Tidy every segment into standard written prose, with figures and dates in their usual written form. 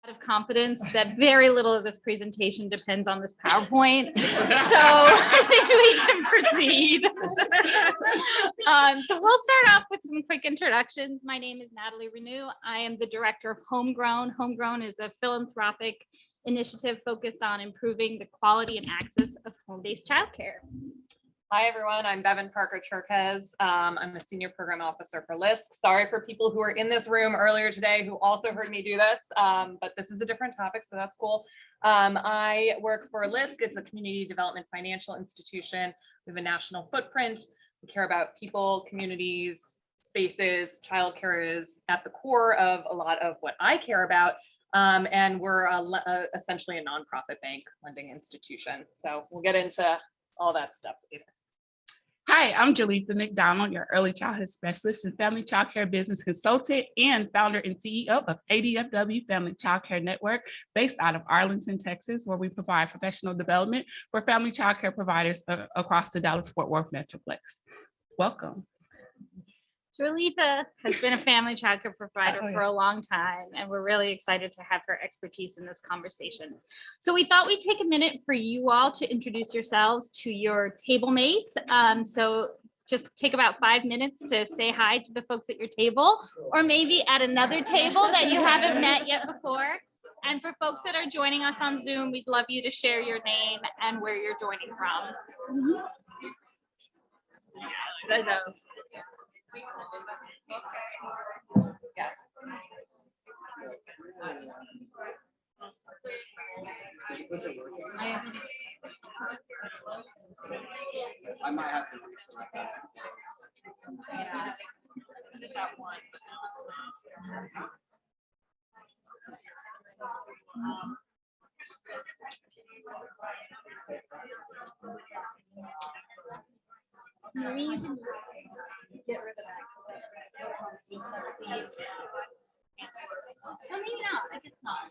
Of confidence that very little of this presentation depends on this PowerPoint. So I think we can proceed. So we'll start off with some quick introductions. My name is Natalie Renew. I am the director of Homegrown. Homegrown is a philanthropic initiative focused on improving the quality and access of home-based childcare. Hi, everyone. I'm Bevin Parker-Cerkez. I'm a senior program officer for LISC. Sorry for people who were in this room earlier today who also heard me do this, but this is a different topic, so that's cool. I work for LISC. It's a community development financial institution. We have a national footprint. We care about people, communities, spaces. Childcare is at the core of a lot of what I care about. And we're essentially a nonprofit bank lending institution. So we'll get into all that stuff later. Hi, I'm Jerletha McDonald, your early childhood specialist and family childcare business consultant and founder and CEO of ADFW Family Childcare Network, based out of Arlington, Texas, where we provide professional development for family childcare providers across the Dallas-Fort Worth Metroplex. Welcome. Jerletha has been a family childcare provider for a long time, and we're really excited to have her expertise in this conversation. So we thought we'd take a minute for you all to introduce yourselves to your table mates. So just take about 5 minutes to say hi to the folks at your table, or maybe at another table that you haven't met yet before. And for folks that are joining us on Zoom, we'd love you to share your name and where you're joining from. Yeah. I might have to reselect that. Yeah, I did that one, but now it's Maybe you can get rid of that. Well, maybe not. I guess not.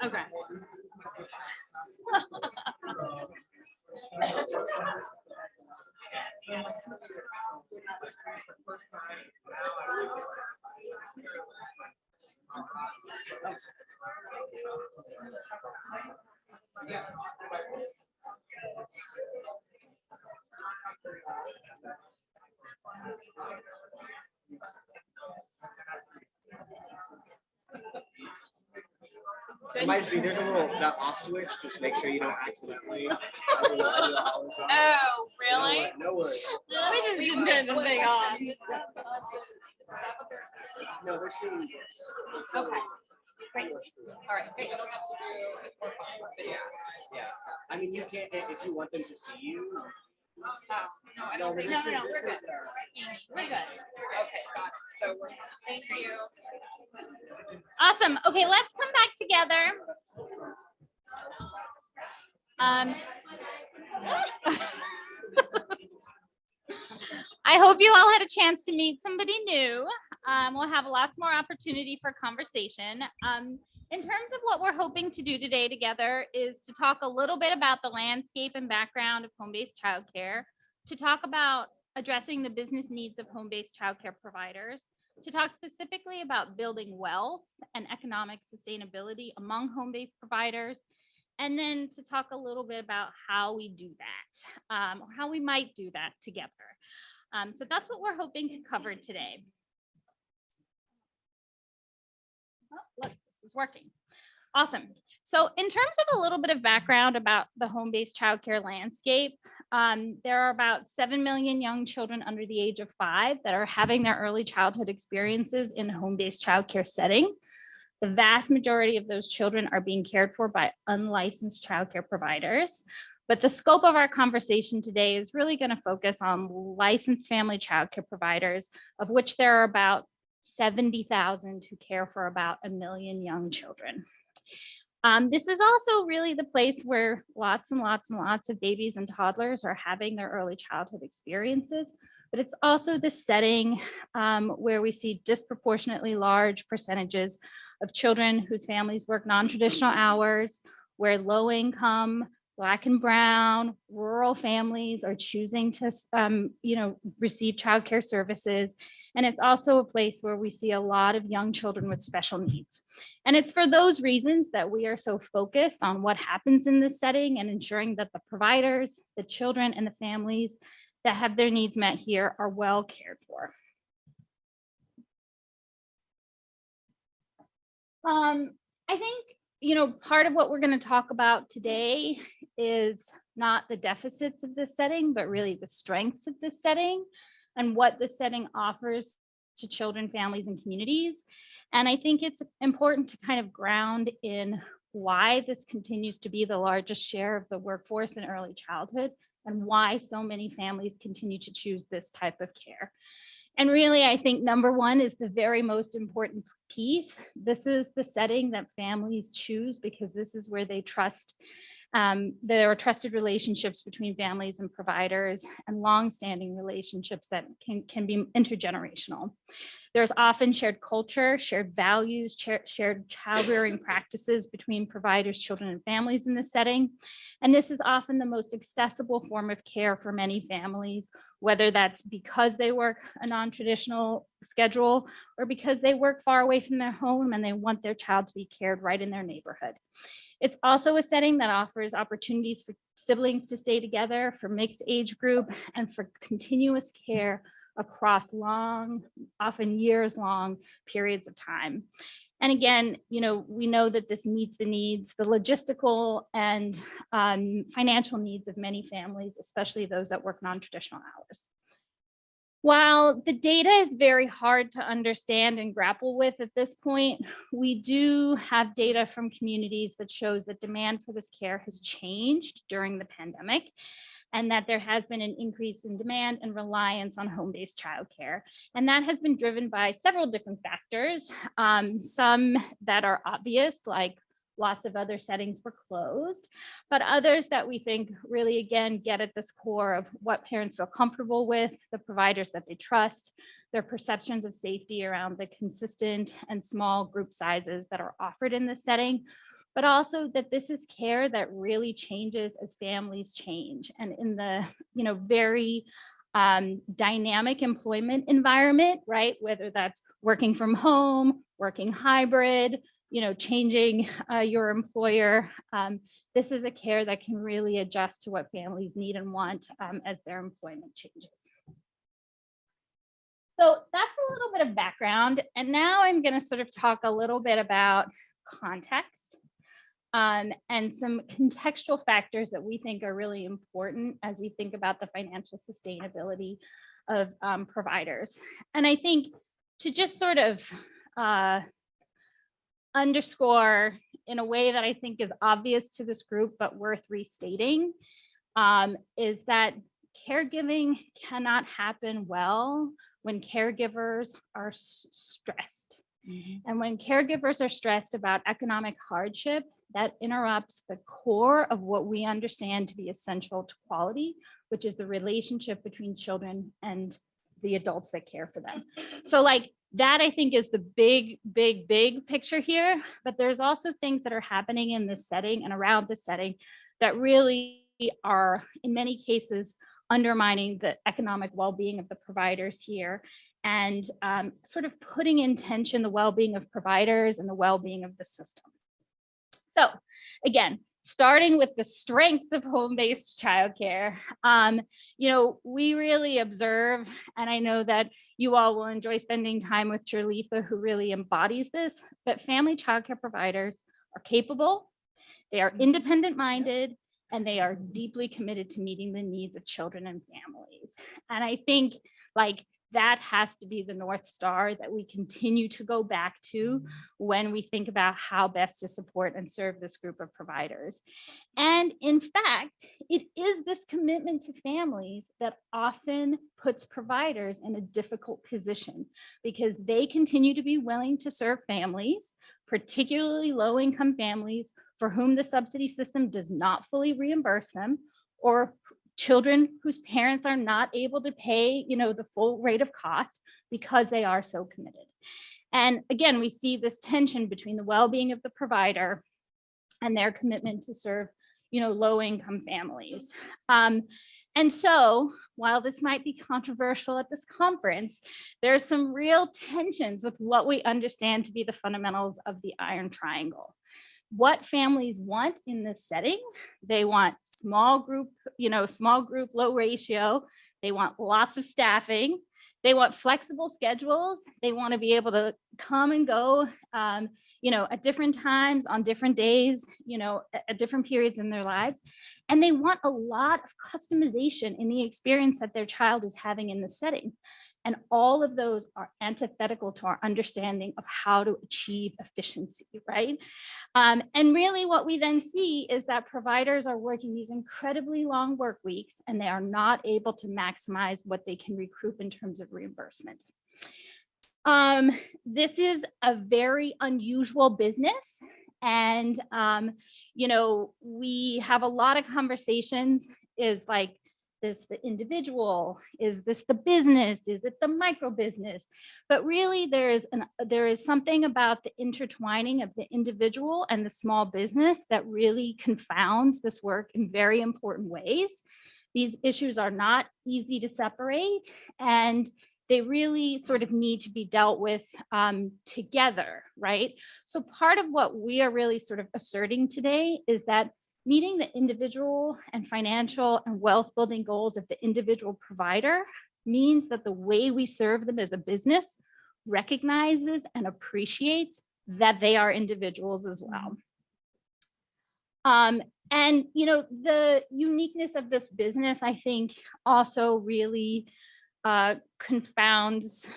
Okay. It might just be, there's a little, that off switch, just make sure you don't accidentally. oh, really? No worries. We just didn't turn the thing on. No, they're seeing this. Okay. Great. All right. So you don't have to do it for fun, but yeah. I mean, you can't, if you want them to see you. Oh, no, I don't think No, so. we're good. We're good. Okay, got it. So we're set. Thank you. Awesome. Okay, let's come back together. I hope you all had a chance to meet somebody new. We'll have lots more opportunity for conversation. In terms of what we're hoping to do today together is to talk a little bit about the landscape and background of home-based childcare, to talk about addressing the business needs of home-based childcare providers, to talk specifically about building wealth and economic sustainability among home-based providers, and then to talk a little bit about how we do that, or how we might do that together. So that's what we're hoping to cover today. Oh, look, this is working. Awesome. So in terms of a little bit of background about the home-based childcare landscape, there are about 7 million young children under the age of 5 that are having their early childhood experiences in a home-based childcare setting. The vast majority of those children are being cared for by unlicensed childcare providers. But the scope of our conversation today is really going to focus on licensed family childcare providers, of which there are about 70,000 who care for about 1 million young children. This is also really the place where lots and lots and lots of babies and toddlers are having their early childhood experiences, but it's also the setting where we see disproportionately large percentages of children whose families work non-traditional hours, where low income Black and brown, rural families are choosing to, receive childcare services. And it's also a place where we see a lot of young children with special needs. And it's for those reasons that we are so focused on what happens in this setting and ensuring that the providers, the children, and the families that have their needs met here are well cared for. I think, part of what we're going to talk about today is not the deficits of this setting, but really the strengths of this setting and what the setting offers to children, families, and communities. And I think it's important to kind of ground in why this continues to be the largest share of the workforce in early childhood and why so many families continue to choose this type of care. And really, I think number one is the very most important piece. This is the setting that families choose because this is where they trust. There are trusted relationships between families and providers and longstanding relationships that can be intergenerational. There's often shared culture, shared values, shared child rearing practices between providers, children, and families in this setting. And this is often the most accessible form of care for many families, whether that's because they work a non-traditional schedule or because they work far away from their home and they want their child to be cared right in their neighborhood. It's also a setting that offers opportunities for siblings to stay together, for mixed age group, and for continuous care across long, often years long periods of time. And again, we know that this meets the needs, the logistical and financial needs of many families, especially those that work non-traditional hours. While the data is very hard to understand and grapple with at this point, we do have data from communities that shows that demand for this care has changed during the pandemic and that there has been an increase in demand and reliance on home-based childcare. And that has been driven by several different factors, some that are obvious, like lots of other settings were closed, but others that we think really, again, get at this core of what parents feel comfortable with, the providers that they trust, their perceptions of safety around the consistent and small group sizes that are offered in this setting, but also that this is care that really changes as families change. And in the, very dynamic employment environment, right? Whether that's working from home, working hybrid, changing your employer. This is a care that can really adjust to what families need and want as their employment changes. So that's a little bit of background. And now I'm going to sort of talk a little bit about context and some contextual factors that we think are really important as we think about the financial sustainability of providers. And I think to just sort of underscore in a way that I think is obvious to this group, but worth restating, is that caregiving cannot happen well when caregivers are stressed. Mm-hmm. And when caregivers are stressed about economic hardship, that interrupts the core of what we understand to be essential to quality, which is the relationship between children and the adults that care for them. So like that, I think, is the big picture here, but there's also things that are happening in this setting and around this setting that really are, in many cases, undermining the economic well-being of the providers here and sort of putting in tension the well-being of providers and the well-being of the system. So again, starting with the strengths of home-based childcare, we really observe, and I know that you all will enjoy spending time with Jerletha, who really embodies this, but family childcare providers are capable, they are independent-minded, and they are deeply committed to meeting the needs of children and families. And I think that has to be the North Star that we continue to go back to when we think about how best to support and serve this group of providers. And in fact, it is this commitment to families that often puts providers in a difficult position because they continue to be willing to serve families, particularly low-income families for whom the subsidy system does not fully reimburse them, or children whose parents are not able to pay, the full rate of cost because they are so committed. And again, we see this tension between the well-being of the provider and their commitment to serve, low-income families. And so while this might be controversial at this conference, there's some real tensions with what we understand to be the fundamentals of the Iron Triangle. What families want in this setting, they want small group, low ratio. They want lots of staffing. They want flexible schedules. They want to be able to come and go, at different times, on different days, at different periods in their lives. And they want a lot of customization in the experience that their child is having in the setting. And all of those are antithetical to our understanding of how to achieve efficiency, right? And really what we then see is that providers are working these incredibly long work weeks, and they are not able to maximize what they can recoup in terms of reimbursement. This is a very unusual business. And, we have a lot of conversations is like, this the individual? Is this the business? Is it the micro business? But really there is something about the intertwining of the individual and the small business that really confounds this work in very important ways. These issues are not easy to separate, and they really sort of need to be dealt with together, right? So part of what we are really sort of asserting today is that meeting the individual and financial and wealth building goals of the individual provider means that the way we serve them as a business recognizes and appreciates that they are individuals as well. And the uniqueness of this business, I think, also really confounds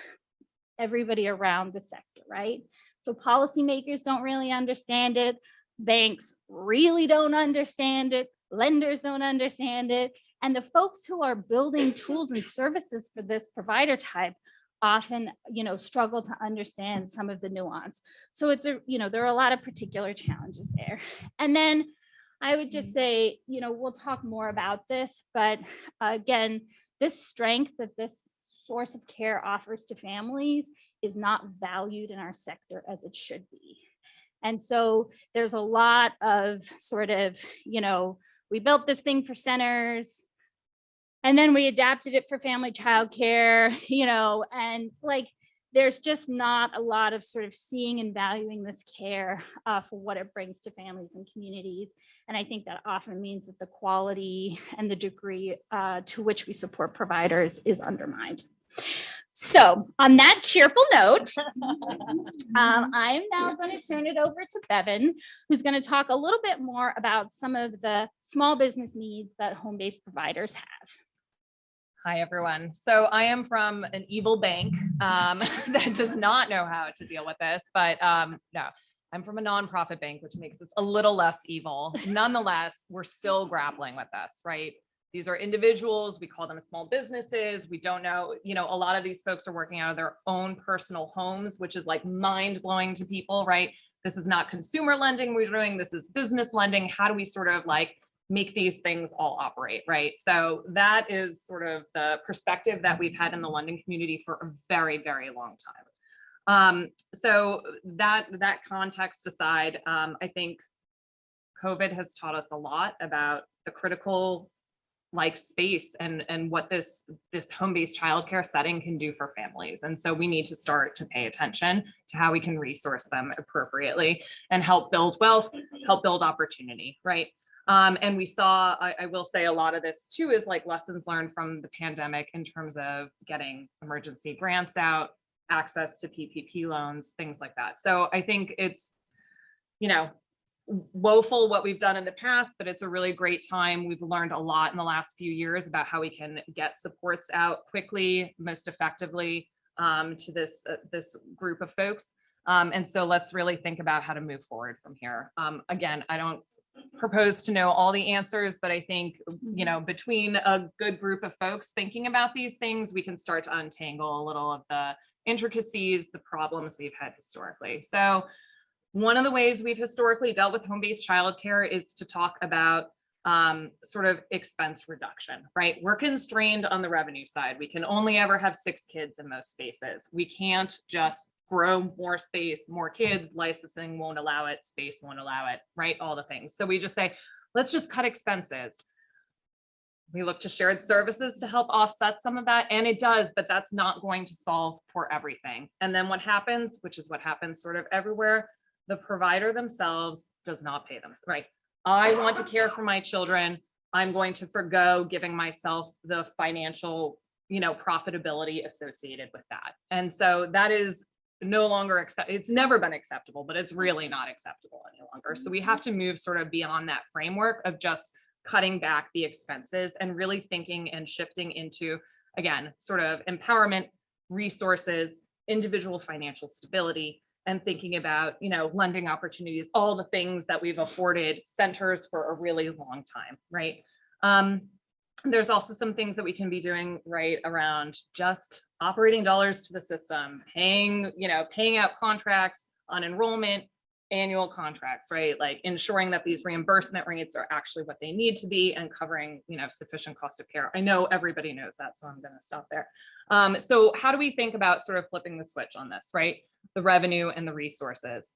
everybody around the sector, right? So policymakers don't really understand it. Banks really don't understand it. Lenders don't understand it. And the folks who are building tools and services for this provider type often, struggle to understand some of the nuance. So there are a lot of particular challenges there. And then I would just say, we'll talk more about this, but again, this strength that this source of care offers to families is not valued in our sector as it should be. And so there's a lot of sort of, we built this thing for centers, and then we adapted it for family childcare, and like, there's just not a lot of sort of seeing and valuing this care for what it brings to families and communities. And I think that often means that the quality and the degree to which we support providers is undermined. So on that cheerful note, I am now going to turn it over to Bevin, who's going to talk a little bit more about some of the small business needs that home-based providers have. Hi, everyone. So I am from an evil bank that does not know how to deal with this, but no, I'm from a nonprofit bank, which makes this a little less evil. Nonetheless, we're still grappling with this, right? These are individuals, we call them small businesses. We don't know, a lot of these folks are working out of their own personal homes, which is like mind blowing to people, right? This is not consumer lending we're doing, this is business lending. How do we sort of like make these things all operate, right? So that is sort of the perspective that we've had in the lending community for a very, very long time. So that context aside, I think COVID has taught us a lot about the critical space and what this home-based childcare setting can do for families. And so we need to start to pay attention to how we can resource them appropriately and help build wealth, help build opportunity, right? And we saw, I will say a lot of this too is like lessons learned from the pandemic in terms of getting emergency grants out, access to PPP loans, things like that. So I think it's, woeful what we've done in the past, but it's a really great time. We've learned a lot in the last few years about how we can get supports out quickly, most effectively to this group of folks. And so let's really think about how to move forward from here. Again, I don't propose to know all the answers, but I think, between a good group of folks thinking about these things, we can start to untangle a little of the intricacies, the problems we've had historically. So one of the ways we've historically dealt with home-based childcare is to talk about sort of expense reduction, right? We're constrained on the revenue side. We can only ever have 6 kids in most spaces. We can't just grow more space, more kids, licensing won't allow it, space won't allow it, right? All the things. So we just say, let's just cut expenses. We look to shared services to help offset some of that, and it does, but that's not going to solve for everything. And then what happens, which is what happens sort of everywhere, the provider themselves does not pay them, right? I want to care for my children. I'm going to forgo giving myself the financial, profitability associated with that. And so that is no longer it's never been acceptable, but it's really not acceptable any longer. So we have to move sort of beyond that framework of just cutting back the expenses and really thinking and shifting into, again, sort of empowerment, resources, individual financial stability, and thinking about, lending opportunities, all the things that we've afforded centers for a really long time, right? There's also some things that we can be doing right around just operating dollars to the system, paying out contracts on enrollment, annual contracts, right? Like ensuring that these reimbursement rates are actually what they need to be and covering, sufficient cost of care. I know everybody knows that, so I'm going to stop there. So how do we think about sort of flipping the switch on this, right? The revenue and the resources.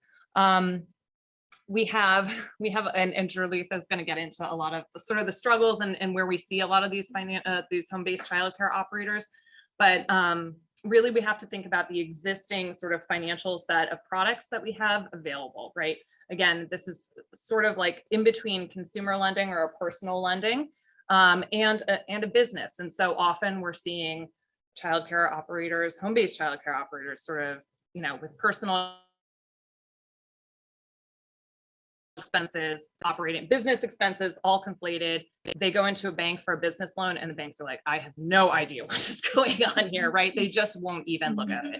We have, and Jerletha is going to get into a lot of sort of the struggles and where we see a lot of these home-based childcare operators, but really we have to think about the existing sort of financial set of products that we have available, right? Again, this is sort of like in between consumer lending or a personal lending and a business. And so often we're seeing childcare operators, home-based childcare operators sort of, with personal expenses, operating business expenses, all conflated. They go into a bank for a business loan and the banks are like, I have no idea what is going on here, right? They just won't even look at it.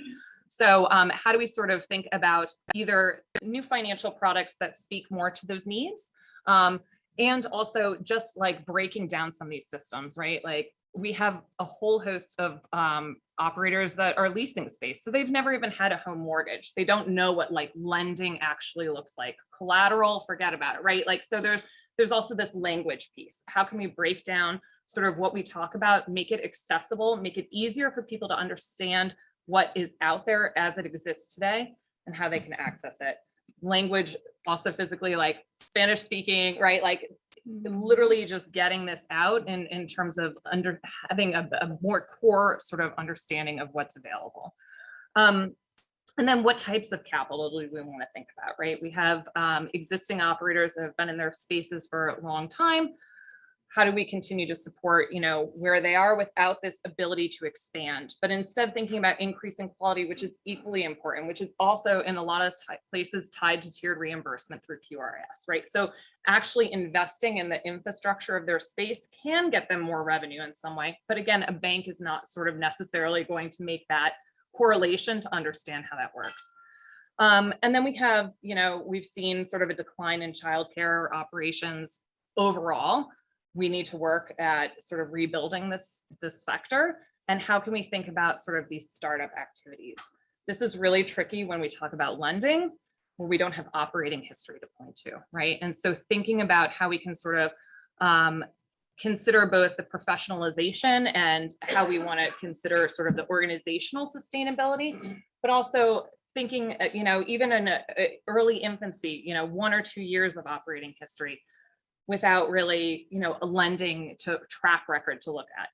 So how do we sort of think about either new financial products that speak more to those needs? And also just like breaking down some of these systems, right? Like we have a whole host of operators that are leasing space. So they've never even had a home mortgage. They don't know what like lending actually looks like. Collateral, forget about it, right? Like, so there's also this language piece. How can we break down sort of what we talk about, make it accessible, make it easier for people to understand what is out there as it exists today and how they can access it. Language, also physically, like Spanish speaking, right? Like literally just getting this out in terms of having a more core sort of understanding of what's available. And then what types of capital do we want to think about, right? We have existing operators that have been in their spaces for a long time. How do we continue to support, where they are without this ability to expand, but instead thinking about increasing quality, which is equally important, which is also in a lot of places tied to tiered reimbursement through QRS, right? So actually investing in the infrastructure of their space can get them more revenue in some way. But again, a bank is not sort of necessarily going to make that correlation to understand how that works. And then we have, we've seen sort of a decline in childcare operations overall. We need to work at sort of rebuilding this sector. And how can we think about sort of these startup activities? This is really tricky when we talk about lending, where we don't have operating history to point to, right? And so thinking about how we can sort of consider both the professionalization and how we want to consider sort of the organizational sustainability, but also thinking, even in early infancy, 1 or 2 years of operating history, without really, a lending to track record to look at.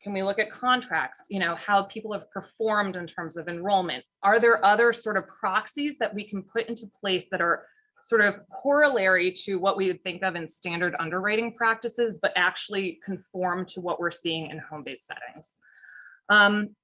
Can we look at contracts, how people have performed in terms of enrollment? Are there other sort of proxies that we can put into place that are sort of corollary to what we would think of in standard underwriting practices, but actually conform to what we're seeing in home-based settings? And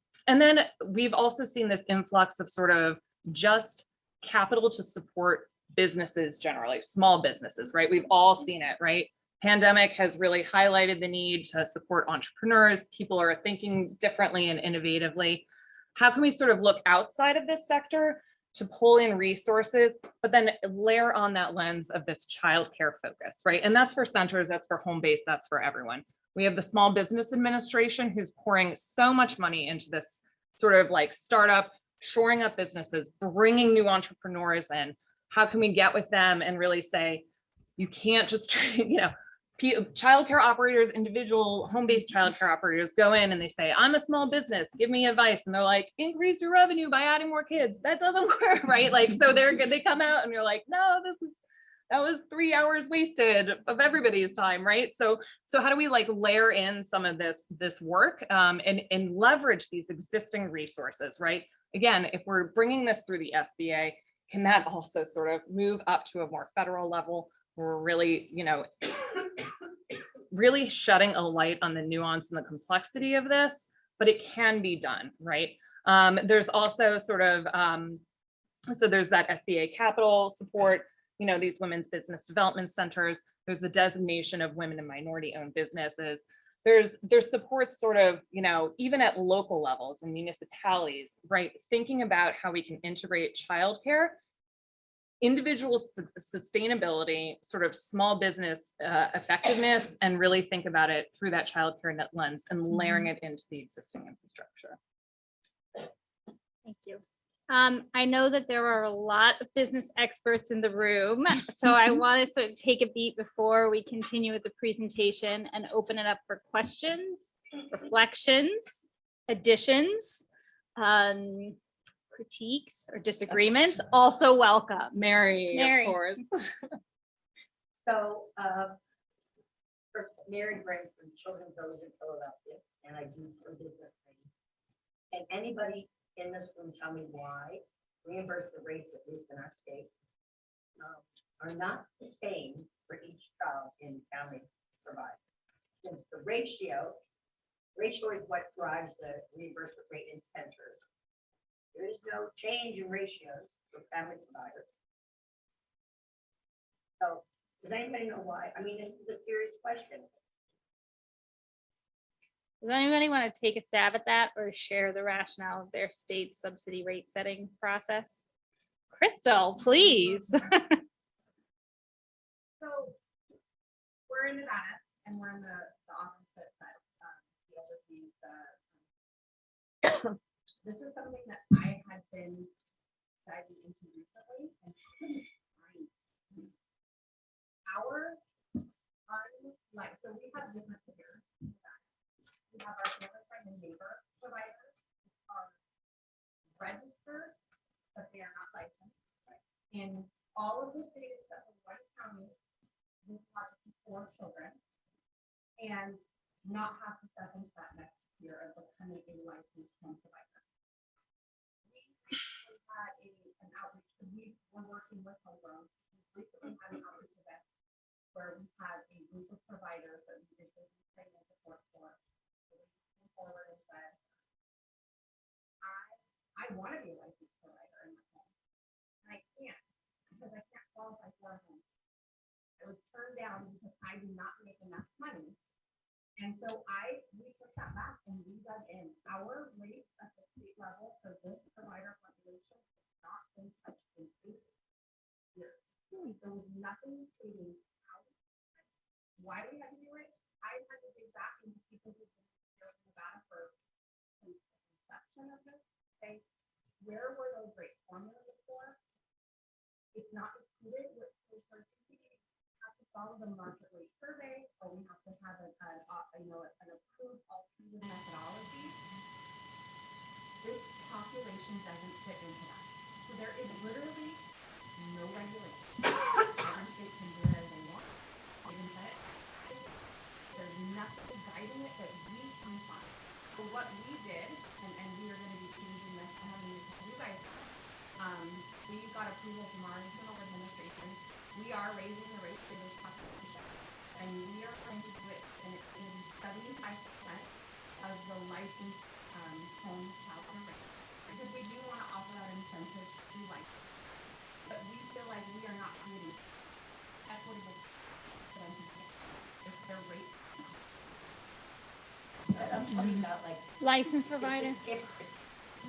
then we've also seen this influx of sort of just capital to support businesses generally, small businesses, right? We've all seen it, right? Pandemic has really highlighted the need to support entrepreneurs. People are thinking differently and innovatively. How can we sort of look outside of this sector to pull in resources, but then layer on that lens of this childcare focus, right? And that's for centers, that's for home-based, that's for everyone. We have the Small Business Administration who's pouring so much money into this sort of like startup, shoring up businesses, bringing new entrepreneurs in. How can we get with them and really say, you can't just treat, childcare operators, individual home-based childcare operators go in and they say, I'm a small business, give me advice. And they're like, increase your revenue by adding more kids. That doesn't work, right? Like, so they come out and you're like, no, that was 3 hours wasted of everybody's time, right? So how do we like layer in some of this work and leverage these existing resources, right? Again, if we're bringing this through the SBA, can that also sort of move up to a more federal level where we're really, you know, really shedding a light on the nuance and the complexity of this, but it can be done, right? There's also sort of, so there's that SBA capital support, you know, these women's business development centers, there's the designation of women and minority owned businesses. There's support sort of, you know, even at local levels and municipalities, right? Thinking about how we can integrate childcare, individual sustainability, sort of small business effectiveness, and really think about it through that childcare net lens and layering it into the existing infrastructure. Thank you. I know that there are a lot of business experts in the room, so I want to sort of take a beat before we continue with the presentation and open it up for questions, reflections, additions, critiques, or disagreements. Also welcome. Mary, Mary. of course. So, first, Mary Brand from Children's Village in Philadelphia, and I do some business things. And anybody in this room tell me why reimbursement rates, at least in our state, are not the same for each child in family provider. Since the ratio is what drives the reimbursement rate in centers. There is no change in ratios for family providers. So does anybody know why? I mean, this is a serious question. Does anybody want to take a stab at that or share the rationale of their state subsidy rate setting process? Crystal, please. So we're in Nevada and we're in the office that oversees this is something that I had been diving into recently and couldn't find our so we have different tiers. We have our family friend and neighbor providers are registered, but they are not licensed. In all of the cities that are White County, we have 4 children and not have to step into that next year of becoming a licensed home provider. We had an outreach, we were working with homegrown. We recently had an outreach event where we had a group of providers that we did business training and support for. Forward and said, I want to be a licensed provider in my home. And I can't because I can't qualify for a home. I was turned down because I do not make enough money. And so we took that back and we dug in. Our rates at the state level for this provider population has not been touched in 8 years. There was nothing stating how, why we had to do it. I had to dig back into people who Nevada for conception of this, say, where were those rates formulas for? It's not included with the first CPD. We have to follow the market rate survey, or we have to have an approved alternative methodology. This population doesn't fit into that. So there is literally no regulation. Every state can do it as they want. Even that. There's nothing guiding it that we can find. So what we did, and we are going to be changing this, I haven't even told you guys, we got approval from our internal administration. We are raising the rates for this population, and we are going to do it, and it's going to be 75% of the licensed home child care rate, because we do want to offer that incentive to license. But we feel like we are not creating equitable for them to pay if their rate. I'm talking about like. License provider. It's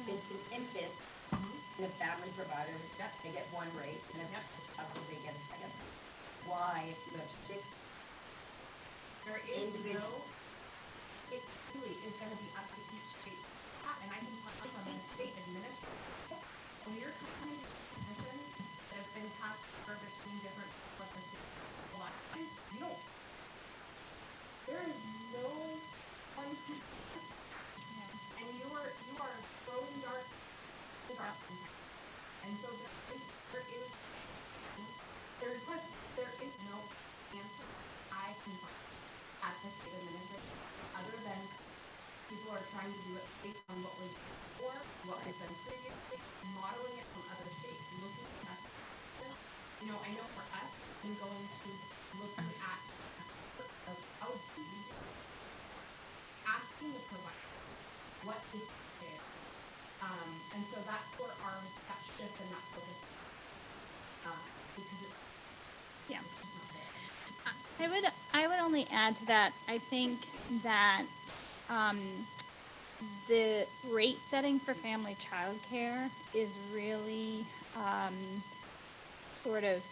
an infant, and a family provider, they get one rate, and if it's tough, they get a second. Why, if you have 6 There is individuals? it truly is going to be up to each state. And I can tell you from the state administrator, when you're coming to positions that have been passed for between different purposes, a lot of times you don't. There is no one who, and you are throwing darts. And so there is trying to do it based on what was before, what was done previously, modeling it from other states, looking at best practices. You know, I know for us, in going to looking at of how do we do it, asking the provider, what is fair? And so that's where that shift and that focus, because it's, Yeah. it's just not there. I would only add to that. I think that the rate setting for family childcare is really sort of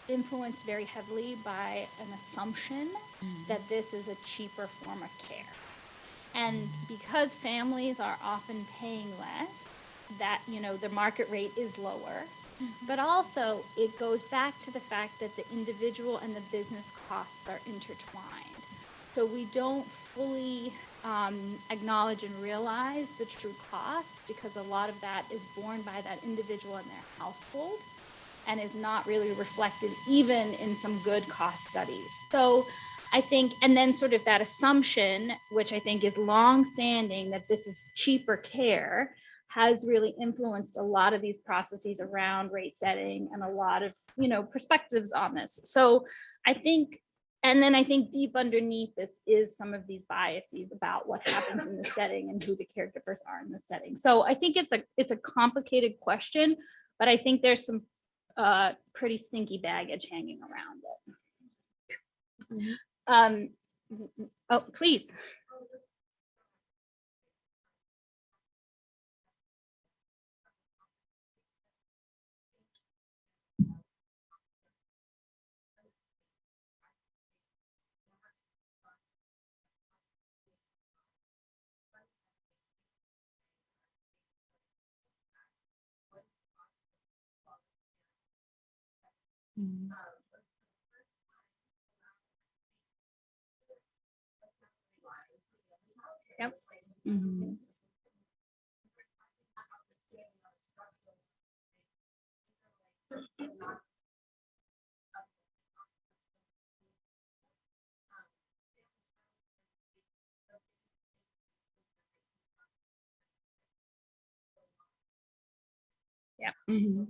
influenced very heavily by an assumption that this is a cheaper form of care. And because families are often paying less, that, you know, the market rate is lower. But also it goes back to the fact that the individual and the business costs are intertwined. So we don't fully acknowledge and realize the true cost, because a lot of that is borne by that individual and their household and is not really reflected even in some good cost studies. So I think, and then sort of that assumption, which I think is long-standing, that this is cheaper care, has really influenced a lot of these processes around rate setting and a lot of, you know, perspectives on this. So I think, and then I think deep underneath this is some of these biases about what happens in the setting and who the caregivers are in the setting. So I think it's a complicated question, but I think there's some pretty stinky baggage hanging around it. Oh, please. Yep. Mhm. Yep. Mhm.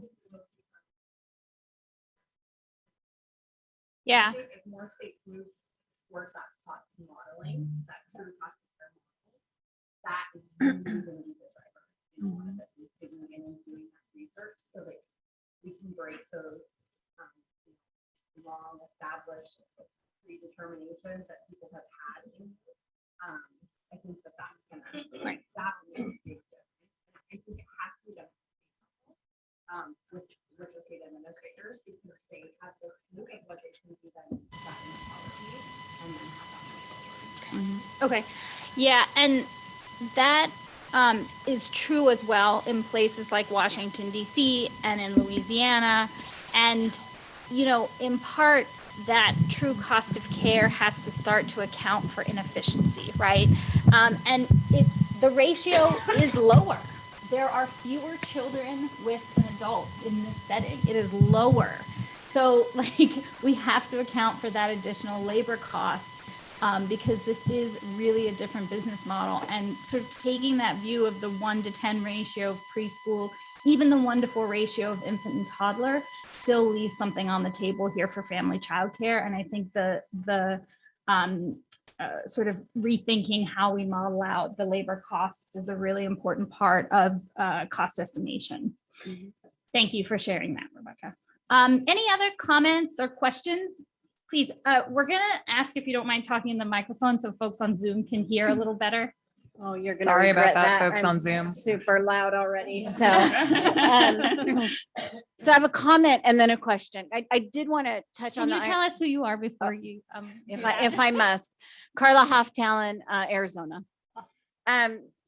Yeah. I think if more states move towards that cost modeling, that true cost of care model, that is really going to be the driver. You know, that is digging in and doing that research so that we can break those long established predeterminations that people have had. I think that that's gonna that will make a big difference. And I think it has to be done with the state administrators, because they have this look at what they can do then that in the policy and then have that move forward. Okay. Yeah, and that is true as well in places like Washington, D.C. and in Louisiana. And, you know, in part, that true cost of care has to start to account for inefficiency, right? And the ratio is lower. There are fewer children with an adult in this setting. It is lower. So, like, we have to account for that additional labor cost. Because this is really a different business model, and sort of taking that view of the 1 to 10 ratio of preschool, even the 1 to 4 ratio of infant and toddler, still leaves something on the table here for family childcare. And I think the sort of rethinking how we model out the labor costs is a really important part of cost estimation. Mm-hmm. Thank you for sharing that, Rebecca. Any other comments or questions? Please, we're gonna ask if you don't mind talking in the microphone so folks on Zoom can hear a little better. Oh, you're gonna Sorry about regret that, that. folks I'm on Zoom. super loud already. So, so I have a comment and then a question. I did want to touch Can on you the tell us who you are before you? if I must. Carla Hofftalon, Arizona.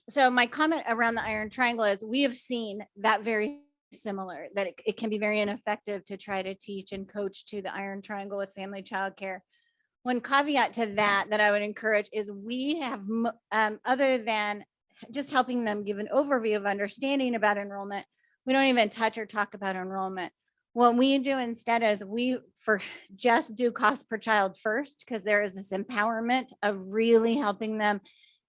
So my comment around the Iron Triangle is we have seen that very similar, that it can be very ineffective to try to teach and coach to the Iron Triangle with family childcare. One caveat to that I would encourage is we have, other than just helping them give an overview of understanding about enrollment, we don't even touch or talk about enrollment. What we do instead is we just do cost per child first, because there is this empowerment of really helping them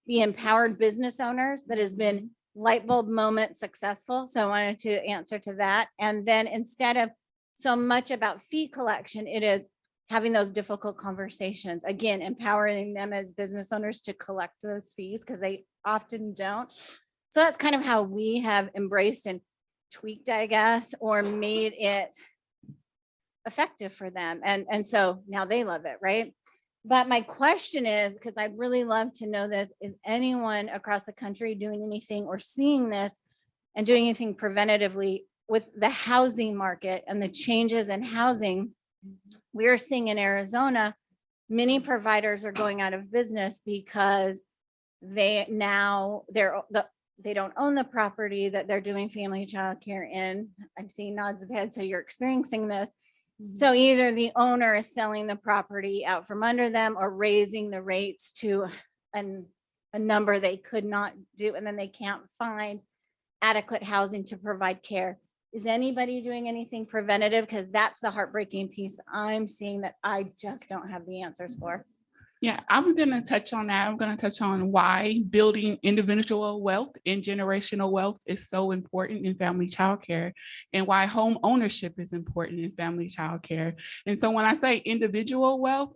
be empowered business owners that has been light bulb moment successful. So I wanted to answer to that. And then instead of so much about fee collection, it is having those difficult conversations, again, empowering them as business owners to collect those fees because they often don't. So that's kind of how we have embraced and tweaked, I guess, or made it effective for them. And so now they love it, right? But my question is, because I'd really love to know this, is anyone across the country doing anything or seeing this and doing anything preventatively with the housing market and the changes in housing? We're seeing in Arizona, many providers are going out of business because they don't own the property that they're doing family child care in. I'm seeing nods of head, so you're experiencing this. So either the owner is selling the property out from under them or raising the rates to a number they could not do, and then they can't find adequate housing to provide care. Is anybody doing anything preventative? Because that's the heartbreaking piece I'm seeing that I just don't have the answers for. Yeah, I'm going to touch on that. I'm going to touch on why building individual wealth and generational wealth is so important in family childcare, and why home ownership is important in family childcare. And so when I say individual wealth,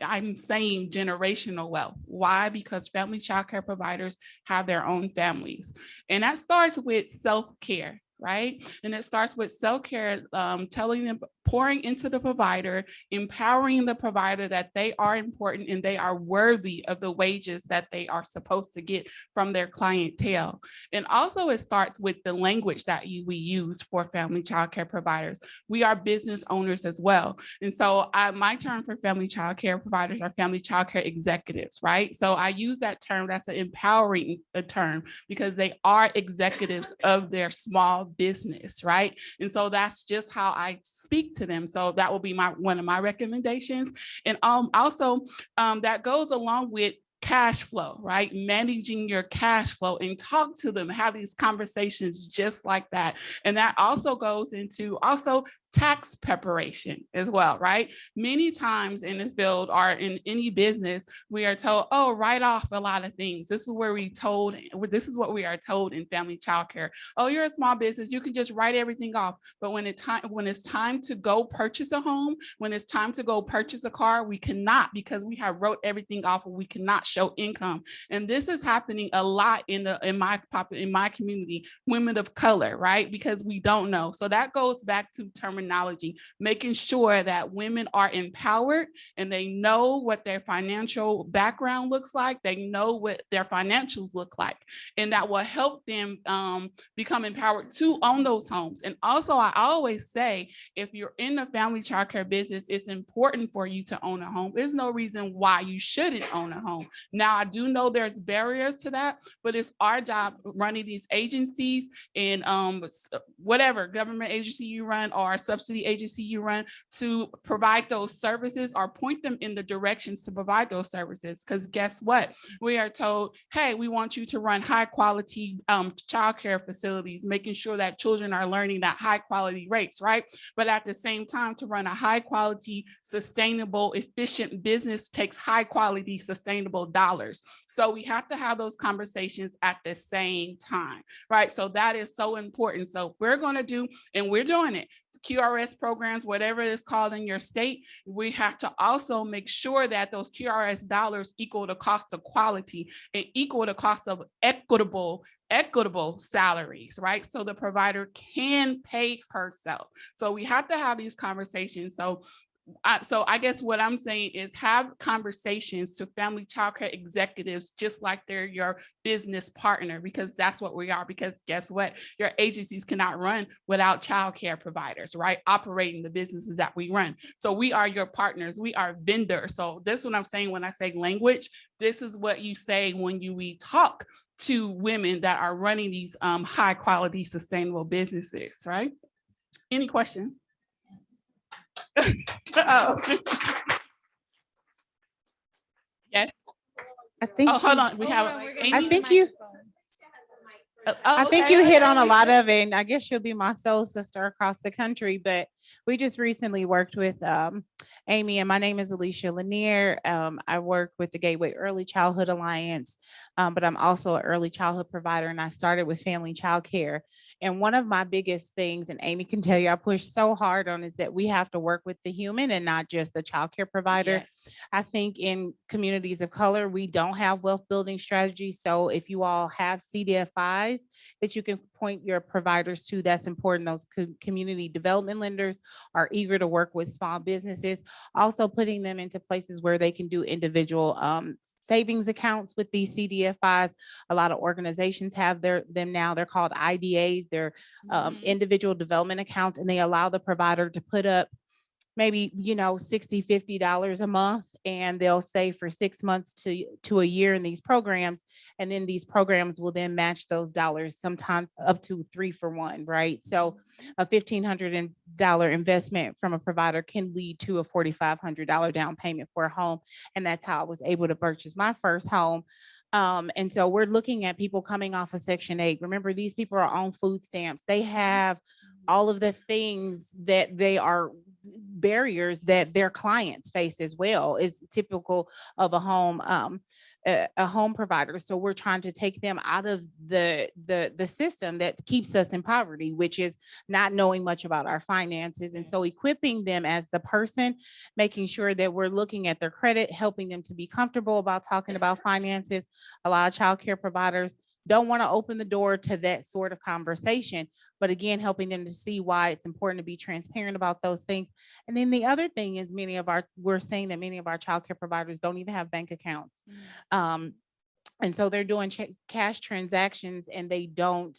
I'm saying generational wealth. Why? Because family childcare providers have their own families. And that starts with self-care, right? And it starts with self-care, telling them, pouring into the provider, empowering the provider that they are important and they are worthy of the wages that they are supposed to get from their clientele. And also it starts with the language that we use for family childcare providers. We are business owners as well. And so my term for family childcare providers are family childcare executives, right? So I use that term, that's an empowering term, because they are executives of their small business, right? And so that's just how I speak to them. So that will be one of my recommendations. And also that goes along with cash flow, right? Managing your cash flow, and talk to them, have these conversations just like that. And that also goes into tax preparation as well, right? Many times in the field or in any business, we are told, oh, write off a lot of things. This is what we are told in family childcare. Oh, you're a small business, you can just write everything off. But when it's time to go purchase a home, when it's time to go purchase a car, we cannot, because we have wrote everything off and we cannot show income. And this is happening a lot in my community, women of color, right? Because we don't know. So that goes back to terminology, making sure that women are empowered and they know what their financial background looks like. They know what their financials look like, and that will help them become empowered to own those homes. And also, I always say, if you're in the family childcare business, it's important for you to own a home. There's no reason why you shouldn't own a home. Now, I do know there's barriers to that, but it's our job running these agencies and whatever government agency you run or subsidy agency you run, to provide those services or point them in the directions to provide those services. Because guess what? We are told, hey, we want you to run high quality childcare facilities, making sure that children are learning at high quality rates, right? But at the same time, to run a high quality, sustainable, efficient business takes high quality, sustainable dollars. So we have to have those conversations at the same time, right? So that is so important. So we're going to do, and we're doing it, QRS programs, whatever it's called in your state, we have to also make sure that those QRS dollars equal the cost of quality and equal the cost of equitable salaries, right? So the provider can pay herself. So we have to have these conversations. So I guess what I'm saying is have conversations to family childcare executives just like they're your business partner, because that's what we are. Because guess what? Your agencies cannot run without childcare providers, right? Operating the businesses that we run. So we are your partners. We are vendors. So this is what I'm saying when I say language. This is what you say when we talk to women that are running these high quality, sustainable businesses, right? Any questions? Yes. I think hold on. We have. I think you hit on a lot of it, and I guess you'll be my soul sister across the country. But we just recently worked with Amy, and my name is Alicia Lanier. I work with the Gateway Early Childhood Alliance, but I'm also an early childhood provider, and I started with Family Child Care. And one of my biggest things, and Amy can tell you, I push so hard on, is that we have to work with the human and not just the child care provider. Yes. I think in communities of color, we don't have wealth building strategies. So if you all have CDFIs that you can point your providers to, that's important. Those community development lenders are eager to work with small businesses, also putting them into places where they can do individual savings accounts with these CDFIs. A lot of organizations have them now. They're called IDAs. They're individual development accounts, and they allow the provider to put up maybe, $60, $50 a month, and they'll save for 6 months to a year in these programs. And then these programs will then match those dollars, sometimes up to 3 for 1, right? So a $1,500 investment from a provider can lead to a $4,500 down payment for a home. And that's how I was able to purchase my first home. And so we're looking at people coming off of Section 8. Remember, these people are on food stamps. They have all of the things that they are barriers that their clients face as well, is typical of a home provider. So we're trying to take them out of the system that keeps us in poverty, which is not knowing much about our finances. And so equipping them as the person, making sure that we're looking at their credit, helping them to be comfortable about talking about finances. A lot of child care providers don't want to open the door to that sort of conversation, but again, helping them to see why it's important to be transparent about those things. And then the other thing is we're saying that many of our child care providers don't even have bank accounts. And so they're doing cash transactions, and they don't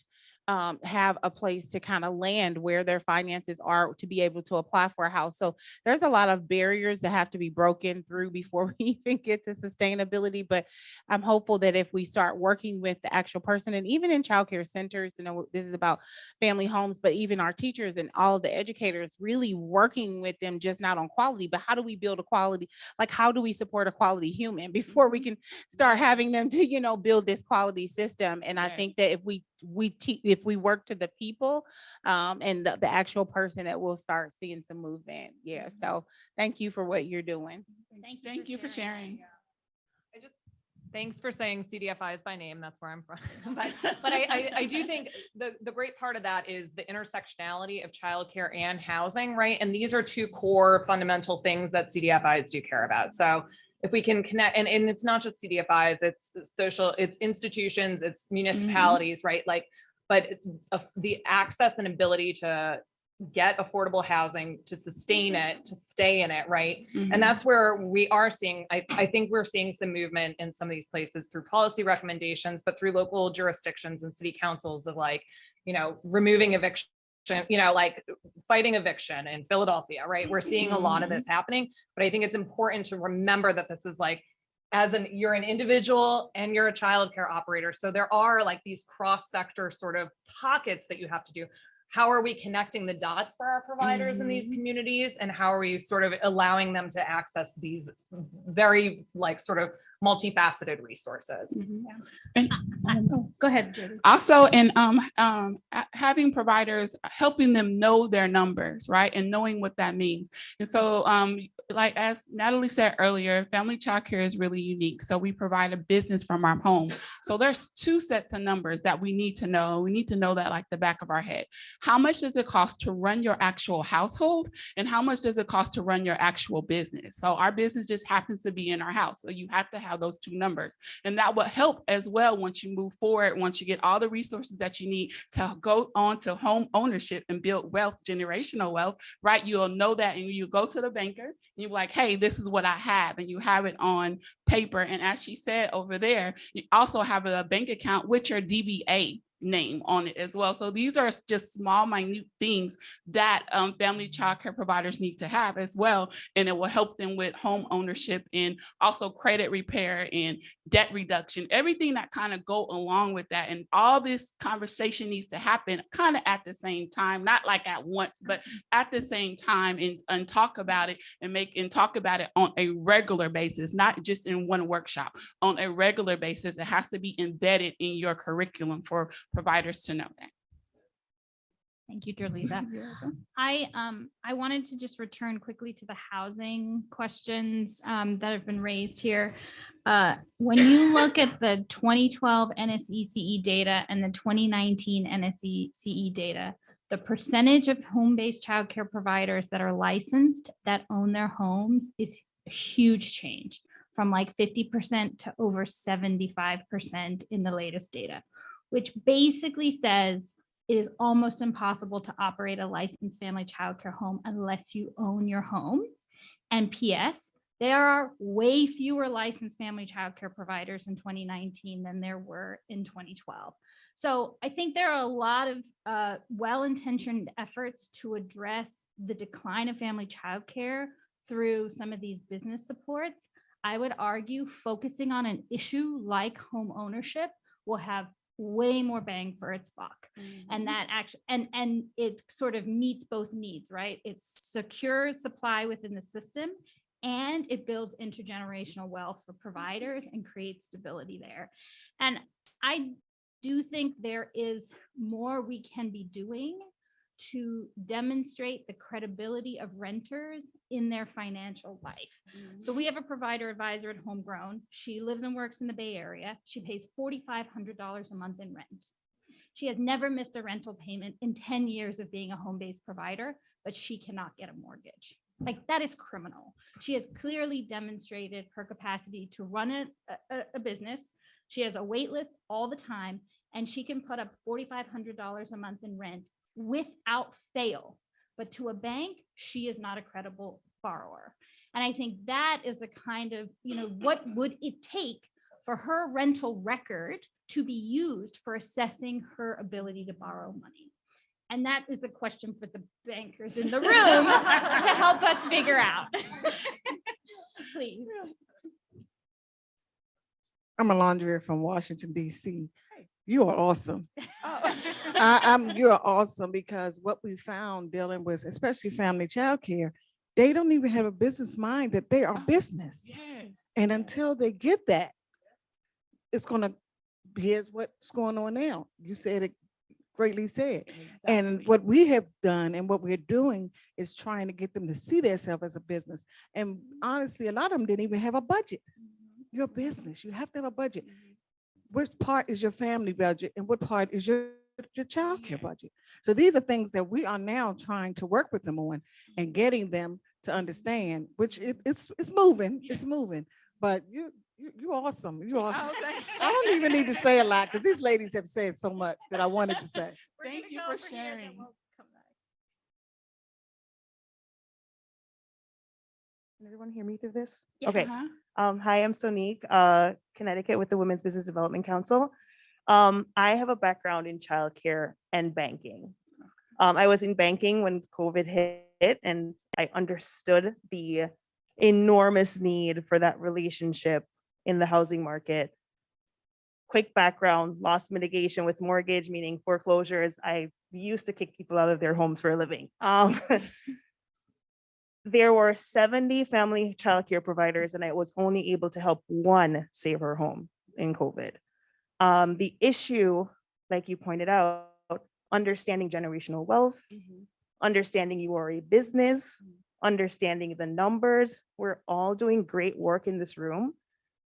have a place to kind of land where their finances are to be able to apply for a house. So there's a lot of barriers that have to be broken through before we even get to sustainability. But I'm hopeful that if we start working with the actual person, and even in childcare centers, this is about family homes, but even our teachers and all of the educators, really working with them, just not on quality, but how do we build a quality, like how do we support a quality human before we can start having them to, build this quality system. And I think that if we work to the people and the actual person, that we'll start seeing some movement. Yeah. So thank you for what you're doing. Thank you for sharing. Thanks for saying CDFIs by name. That's where I'm from. but I do think the great part of that is the intersectionality of childcare and housing, right? And these are two core fundamental things that CDFIs do care about. So if we can connect, and it's not just CDFIs, it's social, it's institutions, it's municipalities, right? But the access and ability to get affordable housing, to sustain it, to stay in it, right? And that's where we are seeing, I think we're seeing some movement in some of these places through policy recommendations, but through local jurisdictions and city councils of removing eviction, fighting eviction in Philadelphia, right? We're seeing a lot of this happening, but I think it's important to remember that this is you're an individual and you're a childcare operator. So there are these cross-sector sort of pockets that you have to do. How are we connecting the dots for our providers in these communities? And how are we sort of allowing them to access these very sort of multifaceted resources? And Go ahead, Judy. also, in having providers, helping them know their numbers, right? And knowing what that means. And so as Natalie said earlier, family child care is really unique. So we provide a business from our home. So there's 2 sets of numbers that we need to know. We need to know that like the back of our head. How much does it cost to run your actual household? And how much does it cost to run your actual business? So our business just happens to be in our house. So you have to have those 2 numbers. And that will help as well once you move forward, once you get all the resources that you need to go on to home ownership and build wealth, generational wealth, right? You'll know that, and you go to the banker and you're like, hey, this is what I have. And you have it on paper. And as she said over there, you also have a bank account with your DBA name on it as well. So these are just small, minute things that family child care providers need to have as well. And it will help them with home ownership and also credit repair and debt reduction, everything that kind of go along with that. And all this conversation needs to happen kind of at the same time, not like at once, but at the same time, and talk about it and talk about it on a regular basis, not just in one workshop, on a regular basis. It has to be embedded in your curriculum for providers to know that. Thank you, Jerletha. I wanted to just return quickly to the housing questions that have been raised here. When you look at the 2012 NSECE data and the 2019 NSECE data, the percentage of home-based childcare providers that are licensed that own their homes is a huge change, from like 50% to over 75% in the latest data, which basically says it is almost impossible to operate a licensed family childcare home unless you own your home. And PS, there are way fewer licensed family childcare providers in 2019 than there were in 2012. So I think there are a lot of well-intentioned efforts to address the decline of family childcare through some of these business supports. I would argue focusing on an issue like home ownership will have way more bang for its buck. And that actually, and it sort of meets both needs, right? It secures supply within the system and it builds intergenerational wealth for providers and creates stability there. And I do think there is more we can be doing to demonstrate the credibility of renters in their financial life. So we have a provider advisor at Homegrown. She lives and works in the Bay Area. She pays $4,500 a month in rent. She has never missed a rental payment in 10 years of being a home-based provider, but she cannot get a mortgage. Like, that is criminal. She has clearly demonstrated her capacity to run a business. She has a wait list all the time, and she can put up $4,500 a month in rent without fail. But to a bank, she is not a credible borrower. And I think that is the kind of, what would it take for her rental record to be used for assessing her ability to borrow money? And that is the question for the bankers in the room to help us figure out. Please. I'm Alondria from Washington, D.C. You are awesome. Oh. You're awesome, because what we found dealing with, especially family childcare, they don't even have a business mind that they are business. Yes. And until they get that, it's gonna, here's what's going on now. You said it, greatly said. And Exactly. what we have done and what we're doing is trying to get them to see themselves as a business. And honestly, a lot of them didn't even have a budget. You're a business, you have to have a budget. Which part is your family budget and what part is your childcare budget? So these are things that we are now trying to work with them on and getting them to understand, which it's moving, but you're awesome. You're awesome. Oh, thank I don't even need to say a lot because these ladies have said so much that I wanted to say. Thank you for sharing. Can everyone hear me through this? Yeah. Okay. Uh-huh. Hi, I'm Sonique, Connecticut with the Women's Business Development Council. I have a background in childcare and banking. I was in banking when COVID hit, and I understood the enormous need for that relationship in the housing market. Quick background, loss mitigation with mortgage, meaning foreclosures. I used to kick people out of their homes for a living. There were 70 family childcare providers, and I was only able to help one save her home in COVID. The issue, like you pointed out, understanding generational wealth, understanding you are a business, understanding the numbers. We're all doing great work in this room,